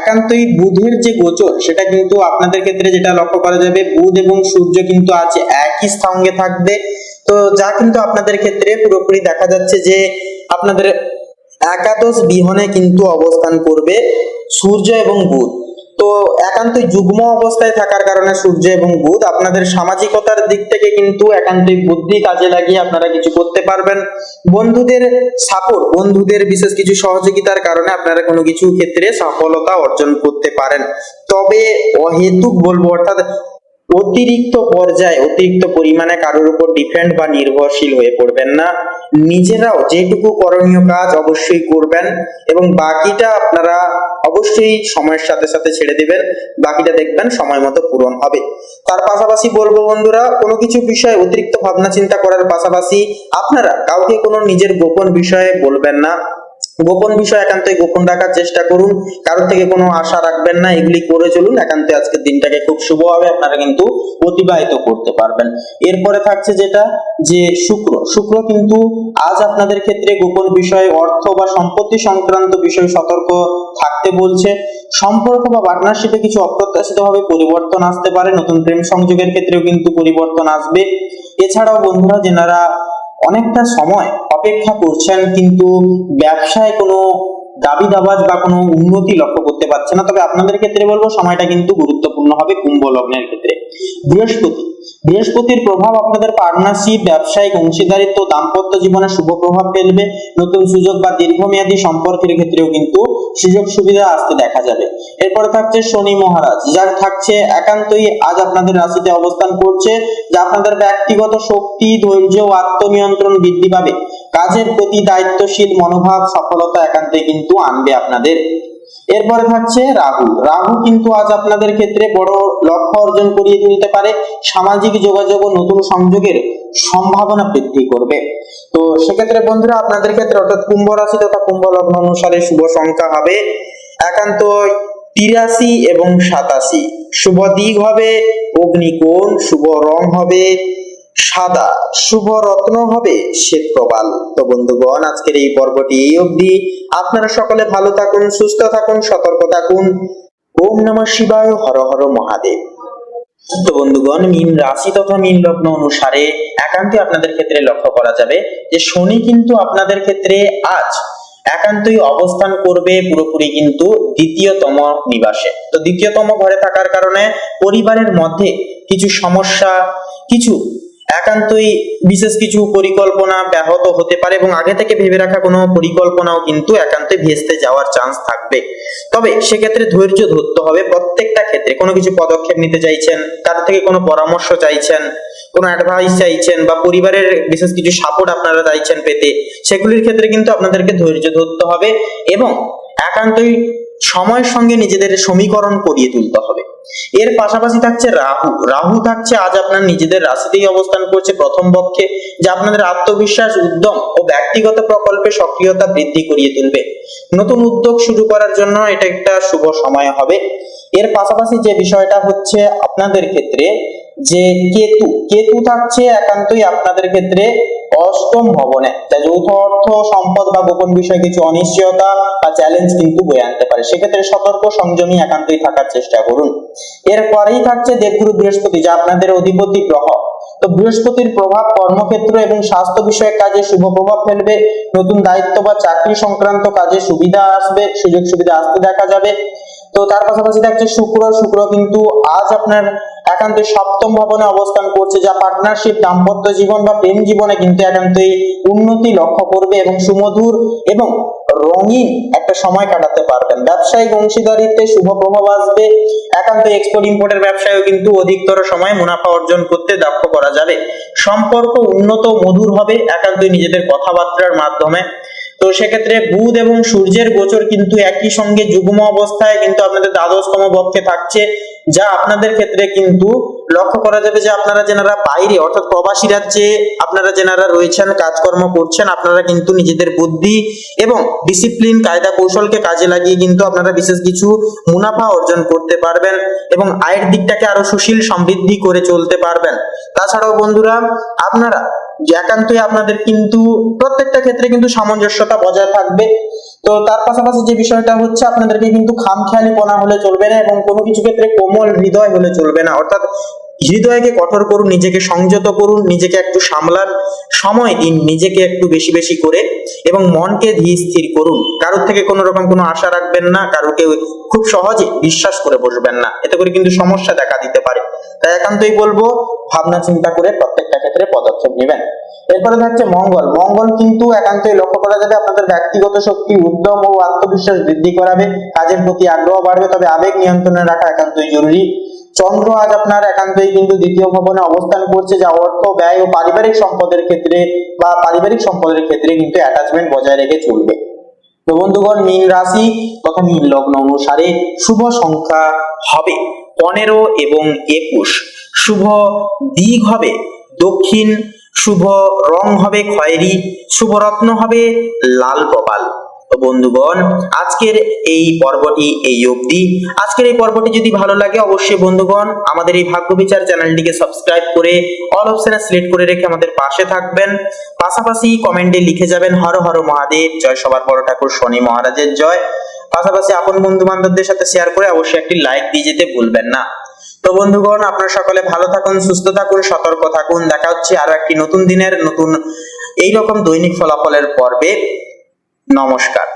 একান্তই বুধের যে গোচর সেটা কিন্তু আপনাদের ক্ষেত্রে যেটা লক্ষ্য করা যাবে, বুধ এবং সূর্য কিন্তু আজ একই স্থানে থাকবে। তো যা কিন্তু আপনাদের ক্ষেত্রে পুরোপুরি দেখা যাচ্ছে যে আপনাদের একাদশ বিহনে কিন্তু অবস্থান করবে সূর্য এবং বুধ। তো একান্তই যুগ্ম অবস্থায় থাকার কারণে সূর্য এবং বুধ আপনাদের সামাজিকতার দিক থেকে কিন্তু একান্তই বুদ্ধি কাজে লাগিয়ে আপনারা কিছু করতে পারবেন। বন্ধুদের সাপোর্ট, বন্ধুদের বিশেষ কিছু সহযোগিতার কারণে আপনারা কোনো কিছু ক্ষেত্রে সফলতা অর্জন করতে পারেন। তবে অহেতুক বলবো, অর্থাৎ অতিরিক্ত পর্যায়ে অতিরিক্ত পরিমাণে কারোর উপর ডিপেন্ড বা নির্ভরশীল হয়ে পড়বেন না। নিজেরাও যেটুকু করণীয় কাজ অবশ্যই করবেন এবং বাকিটা আপনারা অবশ্যই সময়ের সাথে সাথে ছেড়ে দিবেন, বাকিটা দেখবেন সময় মতো পূরণ হবে। তার পাশাপাশি বলবো বন্ধুরা, কোনো কিছু বিষয়ে অতিরিক্ত ভাবনা চিন্তা করার পাশাপাশি আপনারা কাউকে কোনো নিজের গোপন বিষয়ে বলবেন না। গোপন বিষয় একান্তই গোপন রাখার চেষ্টা করুন, কারোর থেকে কোনো আশা রাখবেন না, এগুলি করে চলুন। একান্তই আজকের দিনটাকে খুব শুভভাবে আপনারা কিন্তু অতিবাহিত করতে পারবেন। এরপরে থাকছে যেটা যে শুক্র কিন্তু আজ আপনাদের ক্ষেত্রে গোপন বিষয়, অর্থ বা সম্পত্তি সংক্রান্ত বিষয়ে সতর্ক থাকতে বলছে। সম্পর্ক বা পার্টনারশিপে কিছু অপ্রত্যাশিতভাবে পরিবর্তন আসতে পারে, নতুন প্রেম সংযোগের ক্ষেত্রেও কিন্তু পরিবর্তন আসবে। এছাড়াও বন্ধুরা যারা অনেকটা সময় অপেক্ষা করছেন কিন্তু ব্যবসায় কোনো দাবি দাবাজ বা কোনো উন্নতি লক্ষ্য করতে পারছে না, তবে আপনাদের ক্ষেত্রে বলবো সময়টা কিন্তু গুরুত্বপূর্ণ হবে কুম্ভ লগ্নের ক্ষেত্রে। বৃহস্পতির প্রভাব আপনাদের পার্টনারশিপ, ব্যবসায়িক অংশীদারিত্ব, দাম্পত্য জীবনে শুভ প্রভাব ফেলবে। নতুন সুযোগ বা দীর্ঘমেয়াদী সম্পর্কের ক্ষেত্রেও কিন্তু সুযোগ সুবিধা আসতে দেখা যাবে। এরপরে থাকছে শনি মহারাজ, যার থাকছে একান্তই আজ আপনাদের রাশিতে অবস্থান করছে, যা আপনাদের ব্যক্তিগত শক্তি, ধৈর্য ও আত্মনিয়ন্ত্রণ বৃদ্ধি পাবে। কাজের প্রতি দায়িত্বশীল মনোভাব সফলতা একান্তই কিন্তু আনবে আপনাদের। এরপরে থাকছে রাহু। রাহু কিন্তু আজ আপনাদের ক্ষেত্রে বড় লক্ষ্য অর্জন করিয়ে তুলতে পারে। সামাজিক যোগাযোগ ও নতুন সংযোগের সম্ভাবনা বৃদ্ধি করবে। তো সেক্ষেত্রে বন্ধুরা আপনাদের ক্ষেত্রে অর্থাৎ কুম্ভ রাশি তথা কুম্ভ লগ্ন অনুসারে শুভ সংখ্যা হবে একান্ত 83 এবং 87। শুভ দিক হবে অগ্নিকোণ, শুভ রং হবে সাদা, শুভ রত্ন হবে শ্বেত প্রবাল। তো বন্ধুগণ আজকের এই পর্বটি এই অবধি। আপনারা সকলে ভালো থাকুন, সুস্থ থাকুন, সতর্ক থাকুন। ওম নমঃ শিবায়, হর হর মহাদেব। তো বন্ধুগণ মীন রাশি তথা মীন লগ্ন অনুসারে একান্তই আপনাদের ক্ষেত্রে লক্ষ্য করা যাবে যে শনি কিন্তু আপনাদের ক্ষেত্রে আজ একান্তই অবস্থান করবে পুরোপুরি কিন্তু দ্বিতীয়তম নিবাসে। তো দ্বিতীয়তম ঘরে থাকার কারণে পরিবারের মধ্যে কিছু সমস্যা, কিছু একান্তই বিশেষ কিছু পরিকল্পনা ব্যাহত হতে পারে এবং আগে থেকে ভেবে রাখা কোনো পরিকল্পনাও কিন্তু একান্তই ভেস্তে যাওয়ার চান্স থাকবে। তবে সেক্ষেত্রে ধৈর্য ধরতে হবে। প্রত্যেকটা ক্ষেত্রে কোনো কিছু পদক্ষেপ নিতে চাইছেন, কারো থেকে কোনো পরামর্শ চাইছেন, কোনো অ্যাডভাইস চাইছেন বা পরিবারের বিশেষ কিছু সাপোর্ট আপনারা চাইছেন পেতে, সেগুলির ক্ষেত্রে কিন্তু আপনাদেরকে ধৈর্য ধরতে হবে এবং একান্তই সময়ের সঙ্গে নিজেদের সমীকরণ করিয়ে তুলতে হবে। এর পাশাপাশি থাকছে রাহু। রাহু থাকছে আজ আপনার নিজেদের রাশিতেই অবস্থান করছে প্রথম পক্ষে, যা আপনাদের আত্মবিশ্বাস, উদ্যম ও ব্যক্তিগত প্রকল্পে সক্রিয়তা বৃদ্ধি করিয়ে তুলবে। নতুন উদ্যোগ শুরু করার জন্য এটা একটা শুভ সময় হবে। এর পাশাপাশি যে বিষয়টা হচ্ছে আপনাদের ক্ষেত্রে যে কেতু থাকছে একান্তই আপনাদের ক্ষেত্রে অষ্টম ভবনে, যা যৌথ অর্থ, সম্পদ বা গোপন বিষয়ে কিছু অনিশ্চয়তা বা চ্যালেঞ্জ কিন্তু বয়ে আনতে পারে। সেক্ষেত্রে সতর্ক সংযমী একান্তই থাকার চেষ্টা করুন। এরপরেই থাকছে দেবগুরু বৃহস্পতি, যা আপনাদের অধিপতি গ্রহ। তো বৃহস্পতির প্রভাব কর্মক্ষেত্র এবং স্বাস্থ্য বিষয়ক কাজে শুভ প্রভাব ফেলবে। নতুন দায়িত্ব বা চাকরি সংক্রান্ত কাজে সুবিধা আসবে, সুযোগ সুবিধা আসতে দেখা যাবে। তো তার পাশাপাশি থাকছে শুক্র কিন্তু আজ আপনার একান্তই সপ্তম ভবনে অবস্থান করছে, যা পার্টনারশিপ, দাম্পত্য জীবন বা প্রেম জীবনে কিন্তু একান্তই উন্নতি লক্ষ্য করবে এবং সুমধুর এবং রঙিন একটা সময় কাটাতে পারবেন। ব্যবসায়িক অংশীদারিত্বে শুভ প্রভাব আসবে। একান্ত এক্সপোর্ট ইম্পোর্টের ব্যবসায়ও কিন্তু অধিকতর সময় মুনাফা অর্জন করতে দক্ষ করা যাবে। সম্পর্ক উন্নত মধুর হবে একান্তই নিজেদের কথাবার্তার মাধ্যমে। তো সেক্ষেত্রে বুধ এবং সূর্যের গোচর কিন্তু একই সঙ্গে যুগ্ম অবস্থায় কিন্তু আপনাদের দ্বাদশতম পক্ষে থাকছে, যা আপনাদের ক্ষেত্রে কিন্তু লক্ষ্য করা যাবে যে আপনারা যেনারা বাইরে অর্থাৎ প্রবাসী রাজ্যে আপনারা যেনারা রয়েছেন, কাজকর্ম করছেন, আপনারা কিন্তু নিজেদের বুদ্ধি এবং ডিসিপ্লিন, কায়দা কৌশলকে কাজে লাগিয়ে কিন্তু আপনারা বিশেষ কিছু মুনাফা অর্জন করতে পারবেন এবং আয়ের দিকটাকে আরো সুশীল সমৃদ্ধি করে চলতে পারবেন। তাছাড়াও বন্ধুরা আপনারা একান্তই আপনাদের কিন্তু প্রত্যেকটা ক্ষেত্রে কিন্তু সামঞ্জস্যতা বজায় থাকবে। তো তার পাশাপাশি যে বিষয়টা হচ্ছে আপনাদেরকে কিন্তু খামখেয়ালিপনা হলে চলবে না এবং কোনো কিছু ক্ষেত্রে কোমল হৃদয় হলে চলবে না। অর্থাৎ হৃদয়কে কঠোর করুন, নিজেকে সংযত করুন, নিজেকে একটু সামলান, সময় দিন নিজেকে একটু বেশি বেশি করে এবং মনকে ধীর স্থির করুন। কারোর থেকে কোনো রকম কোনো আশা রাখবেন না, কারোকে খুব সহজে বিশ্বাস করে বসবেন না, এতে করে কিন্তু সমস্যা দেখা দিতে পারে। তাই একান্তই বলবো ভাবনা চিন্তা করে প্রত্যেকটা ক্ষেত্রে পদক্ষেপ নেবেন। এরপরে থাকছে মঙ্গল কিন্তু একান্তই লক্ষ্য করা যাবে আপনাদের ব্যক্তিগত শক্তি, উদ্যম ও আত্মবিশ্বাস বৃদ্ধি করাবে। কাজের প্রতি আগ্রহ বাড়বে, তবে আবেগ নিয়ন্ত্রণে রাখা একান্তই জরুরি। চন্দ্র আজ আপনার একান্তই কিন্তু দ্বিতীয় ভবনে অবস্থান করছে, যা অর্থ, ব্যয় ও পারিবারিক সম্পদের ক্ষেত্রে কিন্তু অ্যাটাচমেন্ট বজায় রেখে চলবে। তো বন্ধুগণ মীন রাশি তথা মীন লগ্ন অনুসারে শুভ সংখ্যা হবে 15 এবং 21। শুভ দিক হবে দক্ষিণ, শুভ রং হবে খয়েরি, শুভ রত্ন হবে লাল প্রবাল। তো বন্ধুগণ আজকের এই পর্বটি এই অবধি। আজকের এই পর্বটি যদি ভালো লাগে অবশ্যই বন্ধুগণ আমাদের এই ভাগ্য বিচার চ্যানেলটিকে সাবস্ক্রাইব করে অল অপশনে সিলেক্ট করে রেখে আমাদের পাশে থাকবেন। পাশাপাশি কমেন্টে লিখে যাবেন হর হর মহাদেব, জয় সবার বড় ঠাকুর শনি মহারাজের জয়। পাশাপাশি আপন বন্ধু বান্ধবদের সাথে শেয়ার করে অবশ্যই একটি লাইক দিয়ে যেতে ভুলবেন না। তো বন্ধুগণ আপনারা সকলে ভালো থাকুন, সুস্থ থাকুন, সতর্ক থাকুন। দেখা হচ্ছে আরো একটি নতুন দিনের নতুন এইরকম দৈনিক ফলাফলের পর্বে। নমস্কার।